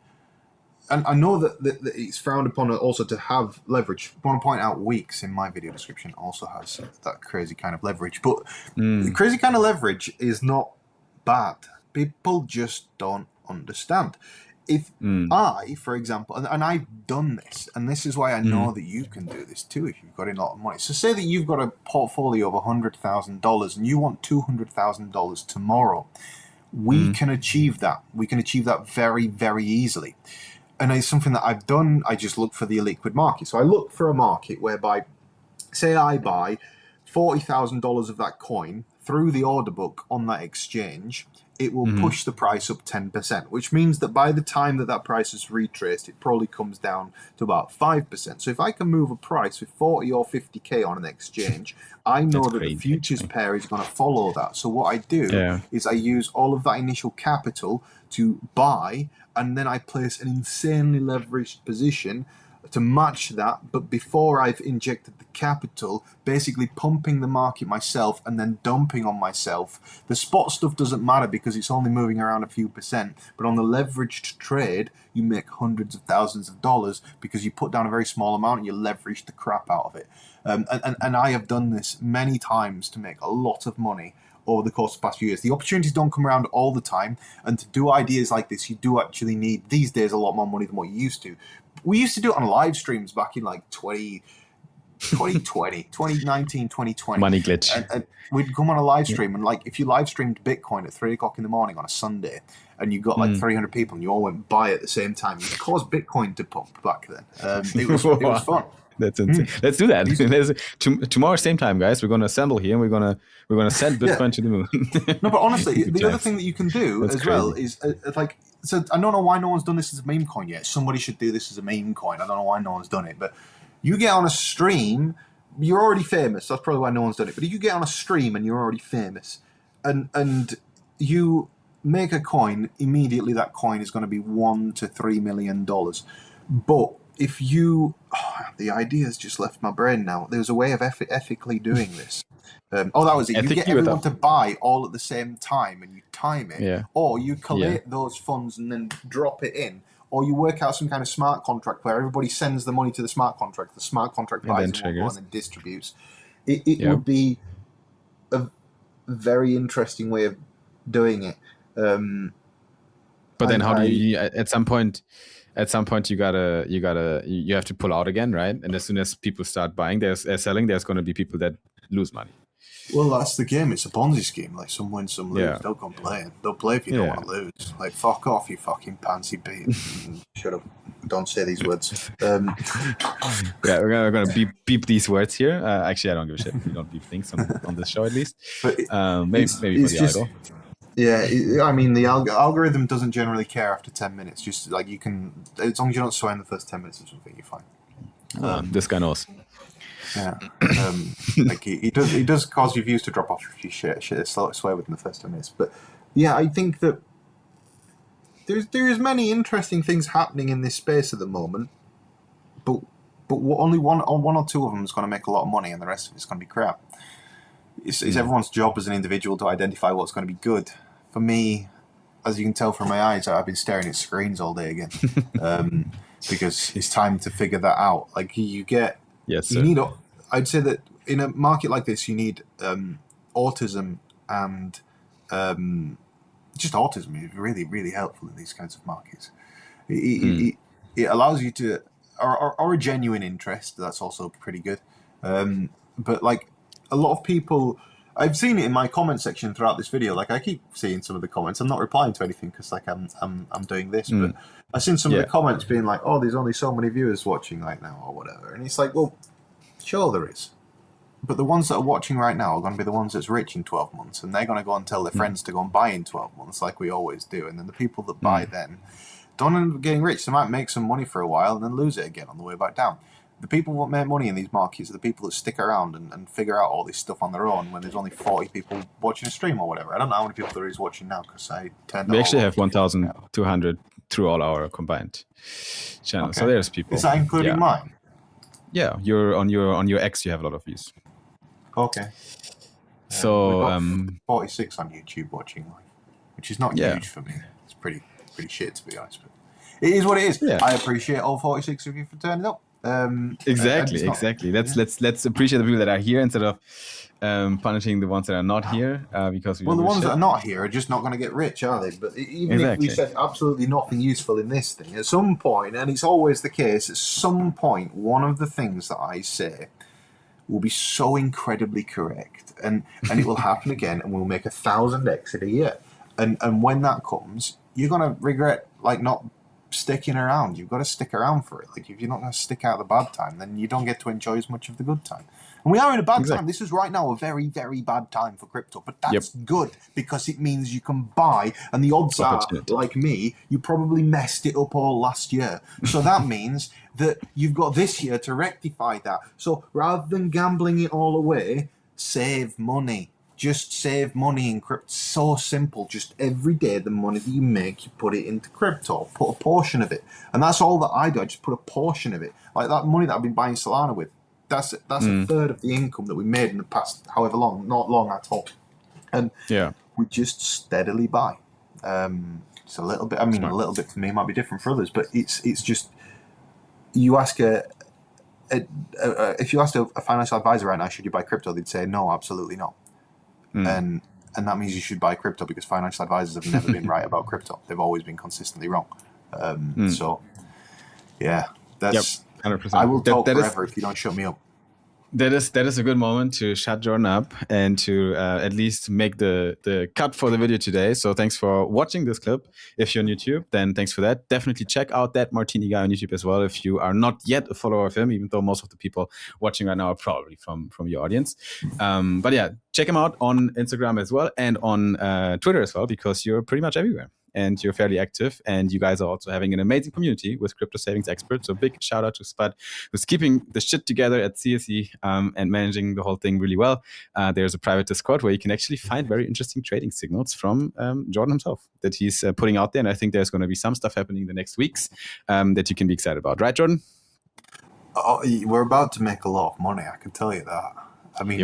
and I know that it's frowned upon also to have leverage. I want to point out Weeks in my video description also has that crazy kind of leverage. But the crazy kind of leverage is not bad. People just don't understand. if I, for example, and I've done this, and this is why I know that you can do this too if you've got a lot of money. So say that you've got a portfolio of $100,000 and you want $200,000 tomorrow. We can achieve that. We can achieve that very, very easily. And it's something that I've done. I just look for the illiquid market. So I look for a market whereby, say I buy $40,000 of that coin through the order book on that exchange, it will push the price up 10%, which means that by the time that price is retraced, it probably comes down to about 5%. So if I can move a price with 40 or 50K on an exchange, I know that the futures pair is going to follow that. So what I do is I use all of that initial capital to buy, and then I place an insanely leveraged position to match that, but before I've injected the capital, basically pumping the market myself and then dumping on myself. The spot stuff doesn't matter because it's only moving around a few percent, but on the leveraged trade, you make hundreds of thousands of dollars because you put down a very small amount and you leverage the crap out of it. And I have done this many times to make a lot of money over the course of the past few years. The opportunities don't come around all the time, and to do ideas like this, you do actually need, these days, a lot more money than what you used to. We used to do it on live streams back in like 2019, 2020. Money glitch. And we'd come on a live stream, and like if you live streamed Bitcoin at 3 o'clock in the morning on a Sunday, and you got like 300 people, and you all went buy at the same time, you caused Bitcoin to pump back then. It was fun. That's insane. Let's do that. Tomorrow, same time, guys. We're gonna assemble here, and we're gonna send Bitcoin to the moon. No, but honestly, the other thing that you can do well is like. So I don't know why no one's done this as a meme coin yet. Somebody should do this as a meme coin. I don't know why no one's done it, but you get on a stream, you're already famous. That's probably why no one's done it. But if you get on a stream and you're already famous, and you make a coin, immediately that coin is going to be $1 to $3 million. But if you, the idea's just left my brain now. There's a way of ethically doing this. That was it. You get everyone to buy all at the same time, and you time it, or you collate those funds and then drop it in, or you work out some kind of smart contract where everybody sends the money to the smart contract. The smart contract buys it and then distributes. It would be a very interesting way of doing it. But then, how do you? At some point, you have to pull out again, right? And as soon as people start buying, selling, there's going to be people that lose money. Well, that's the game. It's a Ponzi scheme. Like, some win, some lose. Don't complain. Don't play if you don't want to lose. Like, fuck off, you fucking pansy beat. Shut up. Don't say these words. We're gonna beep these words here. Actually, I don't give a shit. We don't beep things on this show, at least. But maybe for the algo. Yeah, I mean, the algorithm doesn't generally care after 10 minutes. Just like you can, as long as you don't swear in the first 10 minutes or something, you're fine. This guy knows. Yeah, like he does cause your views to drop off if you swear within the first 10 minutes. But yeah, I think that there's many interesting things happening in this space at the moment. But only one or two of them is going to make a lot of money, and the rest of it's going to be crap. It's everyone's job as an individual to identify what's going to be good. For me, as you can tell from my eyes, I've been staring at screens all day again, because it's time to figure that out. Like you need. I'd say that in a market like this, you need autism, and just autism is really, really helpful in these kinds of markets. It allows you to, or a genuine interest. That's also pretty good. But like a lot of people, I've seen it in my comment section throughout this video. Like I keep seeing some of the comments. I'm not replying to anything because like I'm doing this, but I've seen some of the comments being like, "Oh, there's only so many viewers watching right now," or whatever. And it's like, well, sure there is, but the ones that are watching right now are going to be the ones that's rich in 12 months, and they're going to go and tell their friends to go and buy in 12 months, like we always do. And then the people that buy then don't end up getting rich. They might make some money for a while and then lose it again on the way back down. The people that make money in these markets are the people that stick around and figure out all this stuff on their own when there's only 40 people watching a stream or whatever. I don't know how many people there is watching now because I turned. We actually have 1,200 through all our combined channels. Okay. So there's people. Is that including mine? Yeah, you're on your X. You have a lot of views. Okay. So 46 on YouTube watching live, which is not huge for me. It's pretty shit, to be honest. But it is what it is. Yeah. I appreciate all 46 of you for turning up. Exactly. Let's appreciate the people that are here instead of punishing the ones that are not here because the ones that are not here are just not going to get rich, are they? But even if we said absolutely nothing useful in this thing, at some point, and it's always the case, at some point, one of the things that I say will be so incredibly correct, and it will happen again, and we'll make 1,000x in a year. And when that comes, you're going to regret not sticking around. You've got to stick around for it. Like, if you're not going to stick out the bad time, then you don't get to enjoy as much of the good time. And we are in a bad time. This is right now a very, very bad time for crypto. But that's good, because it means you can buy. And the odds are, like me, you probably messed it up all last year. So that means that you've got this year to rectify that. So rather than gambling it all away, save money. Just save money in crypto. So simple. Just every day, the money that you make, you put it into crypto. Put a portion of it. And that's all that I do. I just put a portion of it. Like that money that I've been buying Solana with. That's a third of the income that we made in the past, however long, not long at all. And we just steadily buy. It's a little bit, a little bit for me might be different for others, but it's just, you ask if you asked a financial advisor right now, should you buy crypto? They'd say, no, absolutely not. And that means you should buy crypto, because financial advisors have never been right about crypto. They've always been consistently wrong. So, yeah, that's... 100%. I will talk forever if you don't shut me up. That is a good moment to shut Jordan up and to at least make the cut for the video today. So thanks for watching this clip. If you're on YouTube, then thanks for that. Definitely check out that Martini guy on YouTube as well if you are not yet a follower of him, even though most of the people watching right now are probably from your audience. But yeah, check him out on Instagram as well, and on Twitter as well, because you're pretty much everywhere. And you're fairly active, and you guys are also having an amazing community with crypto savings experts. So big shout out to Spud, who's keeping the shit together at CSE and managing the whole thing really well. There's a private Discord where you can actually find very interesting trading signals from Jordan himself that he's putting out there. And I think there's going to be some stuff happening in the next weeks that you can be excited about. Right, Jordan? Oh, we're about to make a lot of money, I can tell you that. I mean,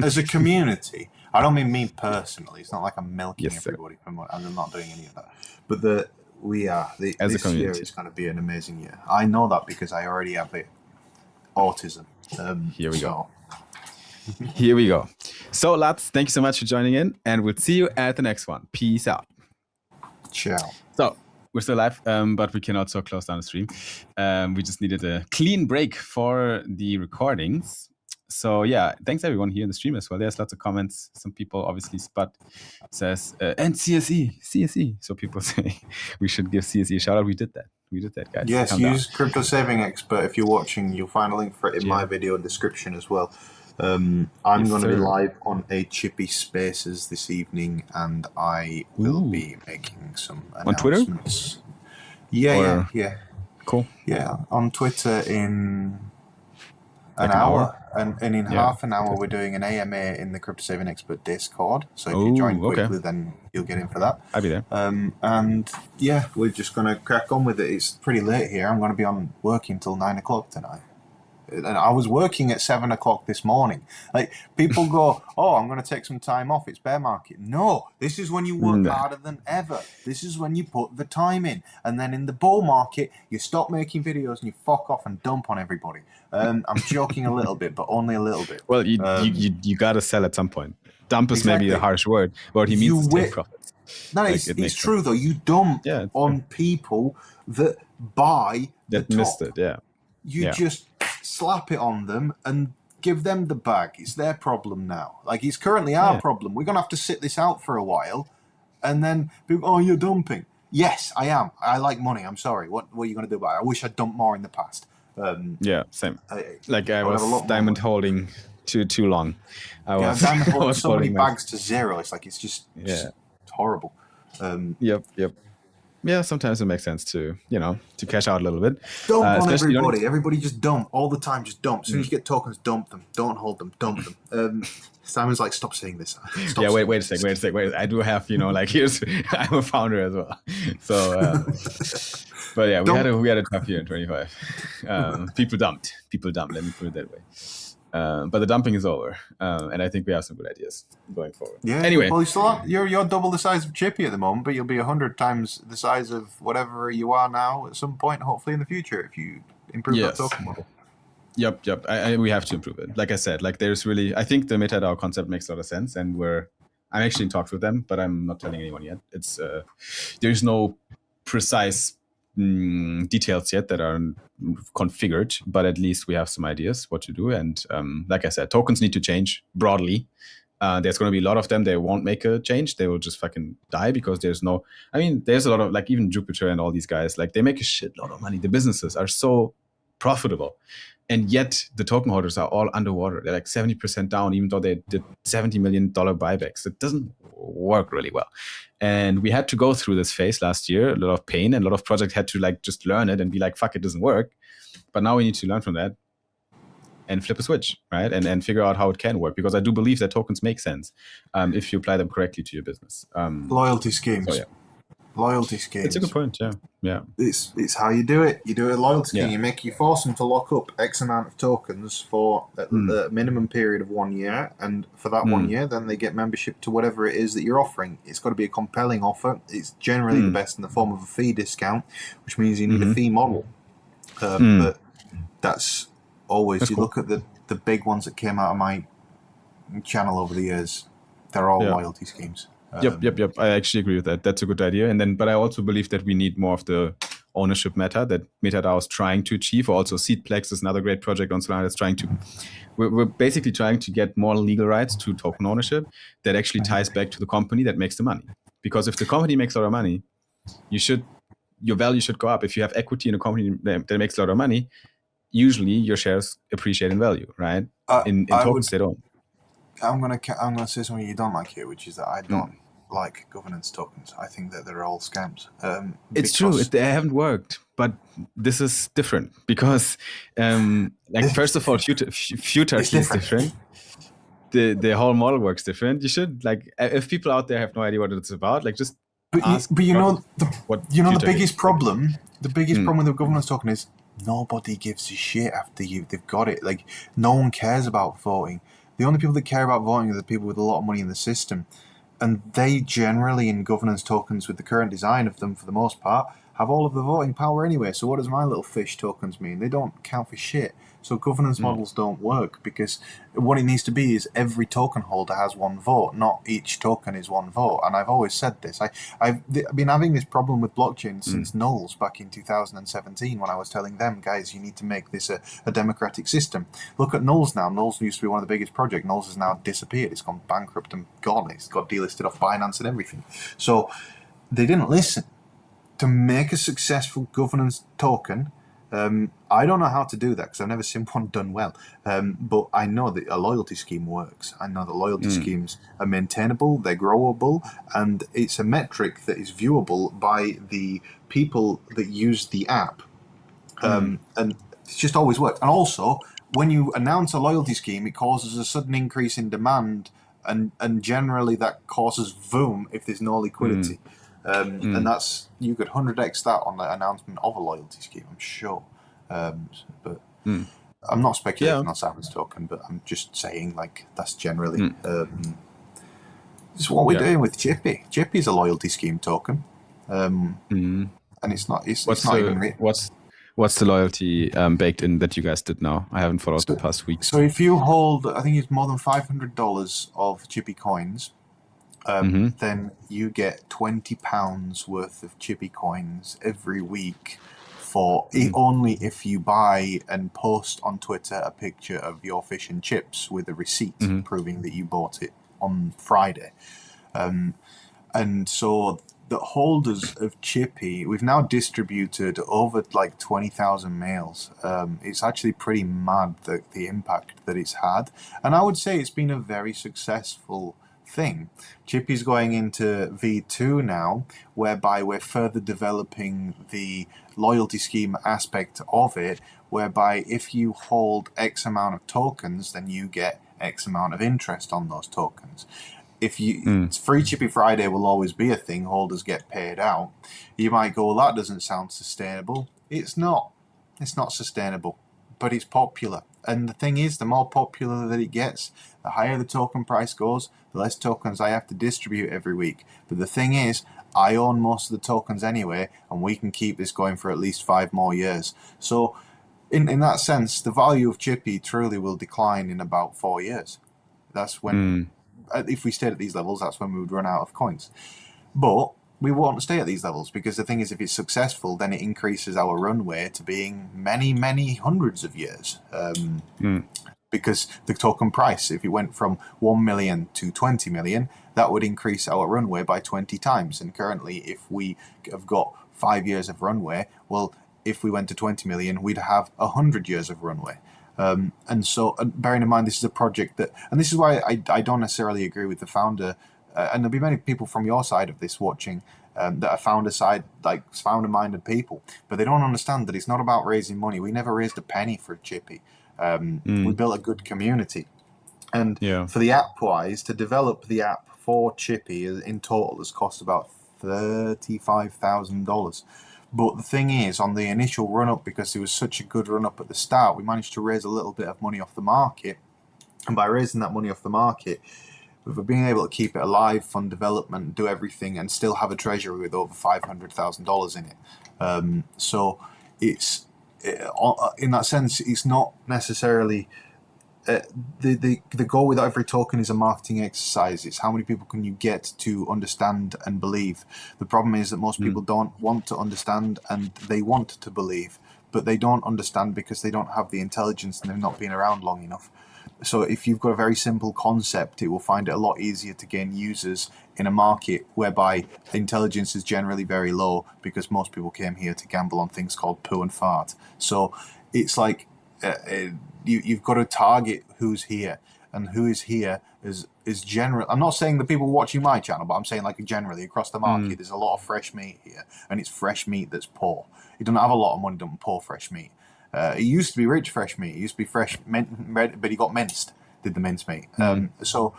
as a community, I don't mean me personally. It's not like I'm milking everybody from what, and I'm not doing any of that. But this year is going to be an amazing year. I know that because I already have autism. Here we go. Here we go. So, lads, thank you so much for joining in, and we'll see you at the next one. Peace out. Ciao. So, we're still live, but we can also close down the stream. We just needed a clean break for the recordings. So yeah, thanks everyone here in the stream as well. There's lots of comments. Some people, obviously, Spud says, and CSE. So people say we should give CSE a shout out. We did that, guys. Yes, use Crypto Saving Expert. If you're watching, you'll find a link for it in my video description as well. I'm going to be live on a Chippy Spaces this evening, and I will be making some announcements. On Twitter? Yeah. Cool. Yeah, on Twitter in an hour. And in half an hour, we're doing an AMA in the Crypto Saving Expert Discord. So if you join quickly, then you'll get in for that. I'll be there. And yeah, we're just going to crack on with it. It's pretty late here. I'm going to be working till 9 o'clock tonight. And I was working at 7 o'clock this morning. Like, people go, oh, I'm going to take some time off. It's bear market. No, this is when you work harder than ever. This is when you put the time in. And then in the bull market, you stop making videos and you fuck off and dump on everybody. I'm joking a little bit, but only a little bit. Well, you got to sell at some point. Dump is maybe a harsh word, but he means to take profits. No, it's true, though. You dump on people that buy that missed it, You just slap it on them and give them the bag. It's their problem now. Like, it's currently our problem. We're going to have to sit this out for a while, and then people, oh, you're dumping. Yes, I am. I like money. I'm sorry. What are you going to do about it? I wish I'd dumped more in the past. Same. I was diamond holding too long. Diamond holding so many bags to zero. It's like, it's just horrible. Yep. Yeah, sometimes it makes sense to cash out a little bit. Dump on everybody. Everybody just dump all the time. Just dump. As soon as you get tokens, dump them. Don't hold them. Dump them. Simon's like, stop saying this. Wait a sec. I do have, here's I'm a founder as well. So, but yeah, we had a tough year in 25. People dumped. Let me put it that way. But the dumping is over, and I think we have some good ideas going forward. Yeah. Anyway, well, you're double the size of Chippy at the moment, but you'll be 100 times the size of whatever you are now at some point, hopefully in the future, if you improve Yes. that token model. Yep. We have to improve it. Like I said, like there's really, I think the Metadao concept makes a lot of sense, and I'm actually in talks with them, but I'm not telling anyone yet. It's there's no precise details yet that are configured, but at least we have some ideas what to do. And like I said, tokens need to change broadly. There's going to be a lot of them. They won't make a change. They will just fucking die because there's a lot of, like, even Jupiter and all these guys, like they make a shitload of money. The businesses are so profitable. And yet the token holders are all underwater. They're like 70% down, even though they did $70 million buybacks. It doesn't work really well. And we had to go through this phase last year, a lot of pain, and a lot of projects had to like just learn it and be like, fuck, it doesn't work. But now we need to learn from that and flip a switch, right? And figure out how it can work, because I do believe that tokens make sense if you apply them correctly to your business. Loyalty schemes. So, yeah. Loyalty schemes. It's a good point, yeah. It's how you do it. You do a loyalty scheme. Yeah. You force them to lock up X amount of tokens for the minimum period of 1 year, and for that 1 year, then they get membership to whatever it is that you're offering. It's got to be a compelling offer. It's generally the best in the form of a fee discount, which means you need a fee model. But that's always, look at the big ones that came out of my channel over the years. They're all loyalty schemes. Yep. I actually agree with that. That's a good idea. But I also believe that we need more of the ownership meta that Metadao is trying to achieve. Also, Seedplex is another great project on Solana that's trying to. We're basically trying to get more legal rights to token ownership that actually ties back to the company that makes the money. Because if the company makes a lot of money, your value should go up. If you have equity in a company that makes a lot of money, usually your shares appreciate in value, right? In tokens, they don't. I'm gonna say something you don't like here, which is that I don't like governance tokens. I think that they're all scams. It's true; they haven't worked, but this is different because, first of all, Futarchy is different. The whole model works different. You should if people out there have no idea what it's about, just ask. But the biggest problem. The biggest problem with the governance token is nobody gives a shit after they've got it. Like, no one cares about voting. The only people that care about voting are the people with a lot of money in the system. And they generally, in governance tokens, with the current design of them for the most part, have all of the voting power anyway. So what does my little fish tokens mean? They don't count for shit. So governance models don't work, because what it needs to be is every token holder has one vote, not each token is one vote. And I've always said this. I've been having this problem with blockchain since Nulls back in 2017, when I was telling them, guys, you need to make this a democratic system. Look at Nulls now. Nulls used to be one of the biggest projects. Nulls has now disappeared. It's gone bankrupt and gone. It's got delisted off Binance and everything. So they didn't listen. To make a successful governance token, I don't know how to do that because I've never seen one done well. But I know that a loyalty scheme works. I know that loyalty schemes are maintainable, they're growable, and it's a metric that is viewable by the people that use the app. And it's just always worked. And also, when you announce a loyalty scheme, it causes a sudden increase in demand, and generally that causes boom if there's no liquidity. And that's, you could 100x that on the announcement of a loyalty scheme, I'm sure. But I'm not speculating on Simon's token, but I'm just saying, that's generally it's what we're doing with Chippy. Chippy's a loyalty scheme token, and it's not even. What's the loyalty baked in that you guys did now? I haven't followed the past week. So if you hold, I think it's more than $500 of Chippy coins. Then you get £20 worth of Chippy coins every week for only if you buy and post on Twitter a picture of your fish and chips with a receipt proving that you bought it on Friday. And so the holders of Chippy, we've now distributed over 20,000 mails. It's actually pretty mad, the impact that it's had. And I would say it's been a very successful thing. Chippy's going into V2 now, whereby we're further developing the loyalty scheme aspect of it, whereby if you hold X amount of tokens, then you get X amount of interest on those tokens. If it's Free Chippy Friday will always be a thing, holders get paid out. You might go, well, that doesn't sound sustainable. It's not sustainable, but it's popular. And the thing is, the more popular that it gets, the higher the token price goes, the less tokens I have to distribute every week. But the thing is, I own most of the tokens anyway, and we can keep this going for at least 5 more years. So in that sense, the value of Chippy truly will decline in about 4 years. That's when, if we stayed at these levels, that's when we would run out of coins. But we won't stay at these levels, because the thing is, if it's successful, then it increases our runway to being many, many hundreds of years. Because the token price, if it went from 1 million to 20 million, that would increase our runway by 20 times. And currently, if we have got 5 years of runway, well, if we went to 20 million, we'd have 100 years of runway. And so, bearing in mind, this is a project that, and this is why I don't necessarily agree with the founder, and there'll be many people from your side of this watching that are founder-minded people, but they don't understand that it's not about raising money. We never raised a penny for Chippy. We built a good community. And for the app-wise, to develop the app for Chippy in total has cost about $35,000. But the thing is, on the initial run-up, because it was such a good run-up at the start, we managed to raise a little bit of money off the market. And by raising that money off the market, we've been able to keep it alive, fund development, do everything, and still have a treasury with over $500,000 in it. So it's, in that sense, it's not necessarily... the goal with every token is a marketing exercise. It's how many people can you get to understand and believe. The problem is that most people don't want to understand, and they want to believe, but they don't understand because they don't have the intelligence and they've not been around long enough. So if you've got a very simple concept, it will find it a lot easier to gain users in a market whereby intelligence is generally very low, because most people came here to gamble on things called poo and fart. So it's like you've got to target who's here, and who is here is general. I'm not saying the people watching my channel, but I'm saying like generally across the market, there's a lot of fresh meat here, and it's fresh meat that's poor. It doesn't have a lot of money, doesn't poor fresh meat. It used to be rich fresh meat. It used to be fresh, but he got minced, did the mince meat. So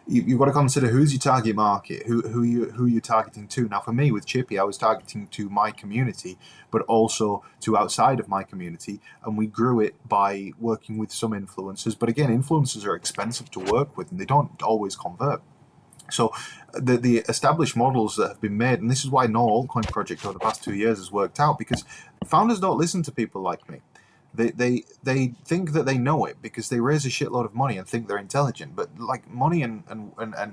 you've got to consider who's your target market, who you're targeting to. Now, for me, with Chippy, I was targeting to my community, but also to outside of my community, and we grew it by working with some influencers. But again, influencers are expensive to work with, and they don't always convert. So the established models that have been made, and this is why no altcoin project over the past 2 years has worked out, because founders don't listen to people like me. They think that they know it because they raise a shitload of money and think they're intelligent, but like money and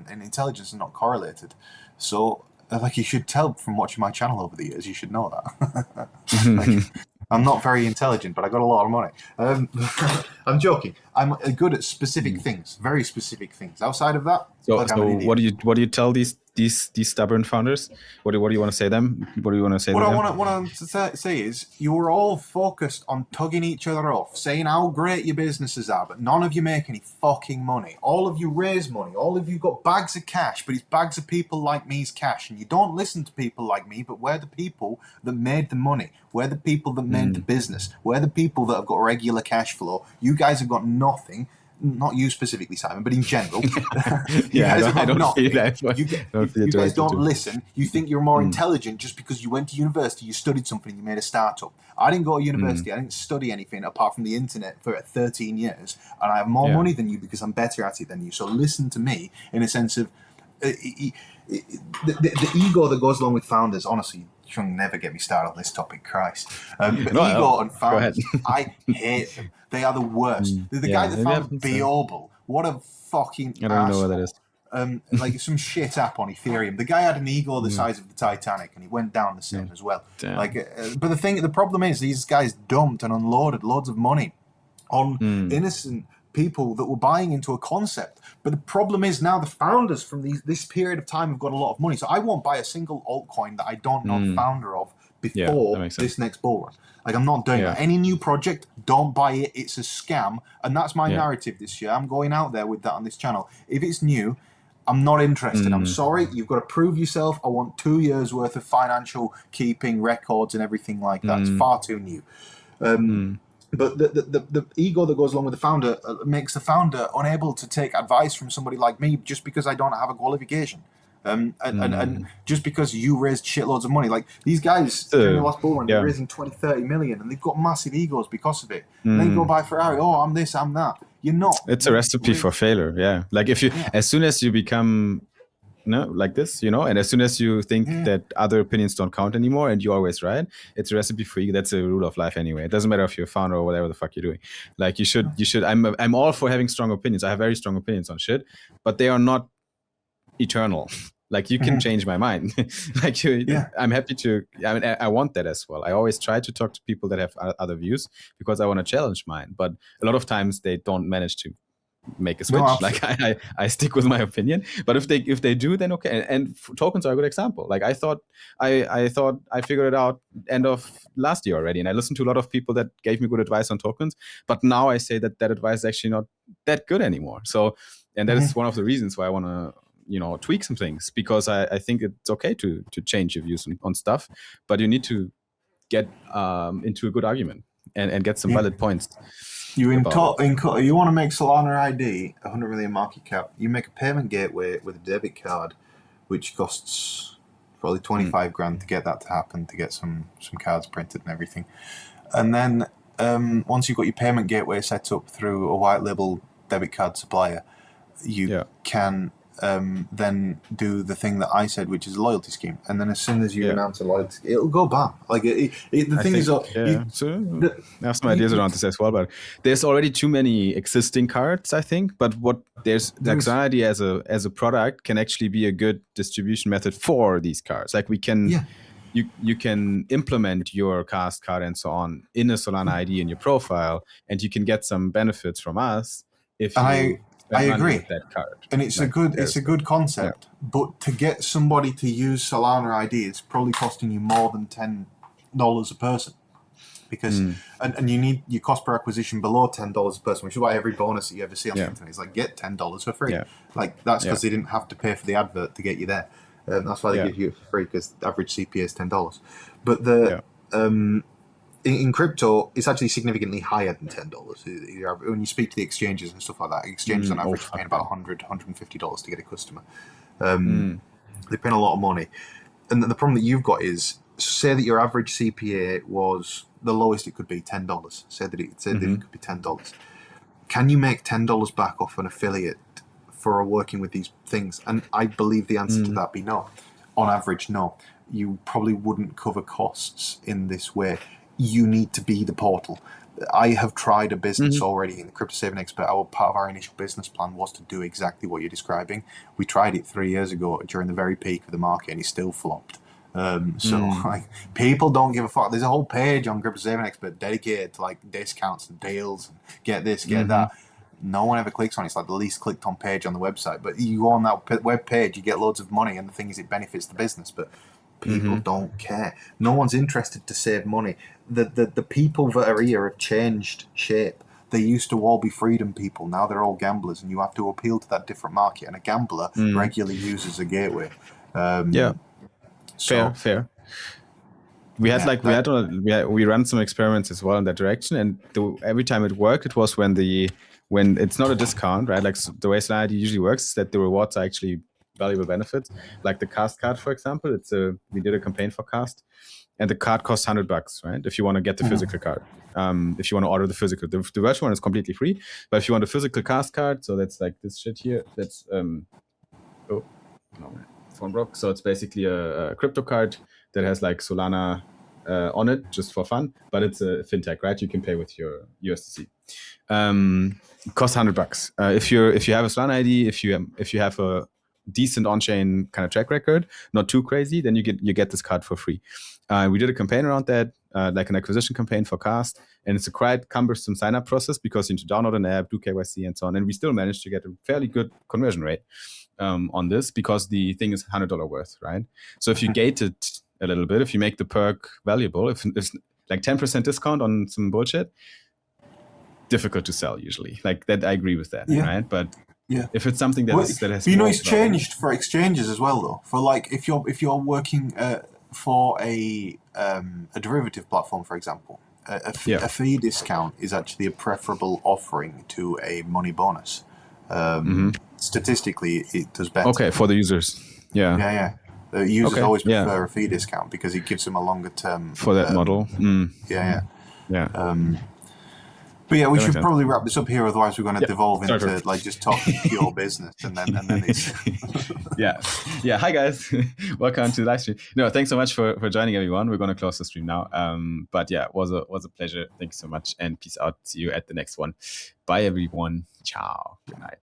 intelligence are not correlated. So like, you should tell from watching my channel over the years, you should know that. Like, I'm not very intelligent, but I got a lot of money. I'm joking. I'm good at specific things, very specific things. Outside of that, so what do you tell these stubborn founders? What do you want to say them? What do you want to say? What I want to say is, you were all focused on tugging each other off, saying how great your businesses are, but none of you make any fucking money. All of you raise money. All of you got bags of cash, but it's bags of people like me's cash. And you don't listen to people like me, but we're the people that made the money. We're the people that made the business. We're the people that have got regular cash flow. You guys have got nothing. Not you specifically, Simon, but in general. You guys don't listen. You think you're more intelligent just because you went to university, you studied something, you made a startup. I didn't go to university. I didn't study anything apart from the internet for 13 years, and I have more money than you because I'm better at it than you. So listen to me in a sense of the ego that goes along with founders. Honestly, you should never get me started on this topic, Christ. Ego and founders, I hate them. They are the worst. The guy that founded Beoble, what a fucking I don't know what that is. Like some shit app on Ethereum. The guy had an ego the size of the Titanic, and he went down the same as well. Like, but the problem is, these guys dumped and unloaded loads of money on innocent people that were buying into a concept. But the problem is, now the founders from this period of time have got a lot of money. So I won't buy a single altcoin that I don't know the founder of before this next bull run. Like, I'm not doing that. Any new project, don't buy it. It's a scam. And that's my narrative this year. I'm going out there with that on this channel. If it's new, I'm not interested. I'm sorry. You've got to prove yourself. I want 2 years worth of financial keeping records and everything like that. It's far too new. But the ego that goes along with the founder makes the founder unable to take advice from somebody like me just because I don't have a qualification. And just because you raised shitloads of money. Like, these guys during the last bull run, they're raising 20-30 million, and they've got massive egos because of it. And then go buy Ferrari. Oh, I'm this, I'm that. You're not. It's a recipe for failure. Yeah. Like, if you, as soon as you become like this, and as soon as you think that other opinions don't count anymore and you're always right, it's a recipe for you. That's a rule of life anyway. It doesn't matter if you're a founder or whatever the fuck you're doing. Like you should, I'm all for having strong opinions. I have very strong opinions on shit, but they are not eternal. Like you can change my mind. Like I'm happy to, I want that as well. I always try to talk to people that have other views because I want to challenge mine. But a lot of times they don't manage to make a switch. Like I stick with my opinion. But if they do, then okay. And tokens are a good example. Like I thought I figured it out end of last year already. And I listened to a lot of people that gave me good advice on tokens. But now I say that advice is actually not that good anymore. So, and that is one of the reasons why I want to, tweak some things, because I think it's okay to change your views on stuff, but you need to get into a good argument and get some valid points. You want to make Solana ID 100 million market cap. You make a payment gateway with a debit card, which costs probably 25 grand to get that to happen, to get some cards printed and everything. And then once you've got your payment gateway set up through a white label debit card supplier, you can then do the thing that I said, which is a loyalty scheme. And then as soon as you announce a loyalty scheme, it'll go bam. Like the thing is, I have some ideas around this as well, but there's already too many existing cards, I think. But there's Solana ID as a product can actually be a good distribution method for these cards. Like we can, you can implement your cast card and so on in a Solana ID in your profile, and you can get some benefits from us if you. I agree, that card. And it's a good concept. But to get somebody to use Solana ID, it's probably costing you more than $10 a person, because and you need your cost per acquisition below $10 a person, which is why every bonus that you ever see on the internet is like get $10 for free. Like that's because they didn't have to pay for the advert to get you there. That's why they give you it for free, because the average CPA is $10. But in crypto, it's actually significantly higher than $10. When you speak to the exchanges and stuff like that, exchanges on average are paying about $100, $150 to get a customer. They're paying a lot of money. And the problem that you've got is, say that your average CPA was the lowest it could be, $10. Say that it could be $10. Can you make $10 back off an affiliate for working with these things? And I believe the answer to that be no. On average, no. You probably wouldn't cover costs in this way. You need to be the portal. I have tried a business already in the Crypto Saving Expert. Part of our initial business plan was to do exactly what you're describing. We tried it 3 years ago during the very peak of the market, and it still flopped. People don't give a fuck. There's a whole page on Crypto Saving Expert dedicated to like discounts and deals and get this, get that. No one ever clicks on it. It's like the least clicked on page on the website. But you go on that web page, you get loads of money, and the thing is, it benefits the business. But people don't care. No one's interested to save money. The people that are here have changed shape. They used to all be freedom people. Now they're all gamblers, and you have to appeal to that different market. And a gambler regularly uses a gateway. Fair. We had we ran some experiments as well in that direction, and every time it worked, it was when it's not a discount, right? Like the way Solana usually works is that the rewards are actually valuable benefits. Like the cast card, for example, we did a campaign for cast, and the card costs $100, right? If you want to get the physical card, if you want to order the physical, the virtual one is completely free. But if you want a physical cast card, so that's like this shit here. That's phone broke. So it's basically a crypto card that has like Solana on it just for fun, but it's a fintech, right? You can pay with your USDC. Costs $100. If you have a Solana ID, if you have a decent on-chain kind of track record, not too crazy, then you get this card for free. We did a campaign around that, like an acquisition campaign for Cast, and it's a quite cumbersome sign-up process because you need to download an app, do KYC, and so on. And we still managed to get a fairly good conversion rate on this because the thing is $100 worth, right? So if you gate it a little bit, if you make the perk valuable, if it's like 10% discount on some bullshit, difficult to sell usually. Like that, I agree with that, right? But if it's something that has, it's changed for exchanges as well, though. For like, if you're working for a derivative platform, for example, a fee discount is actually a preferable offering to a money bonus. Statistically, it does better. Okay, for the users. The users always prefer a fee discount because it gives them a longer term for that model. But yeah, we That makes should sense. probably wrap this up here. Otherwise, we're going to devolve Sorry into for- like just talking pure business, and then it's yeah. Hi guys, welcome to the live stream. No, thanks so much for joining, everyone. We're going to close the stream now. But yeah, it was a pleasure. Thank you so much, and peace out. See you at the next one. Bye, everyone. Ciao. Good night.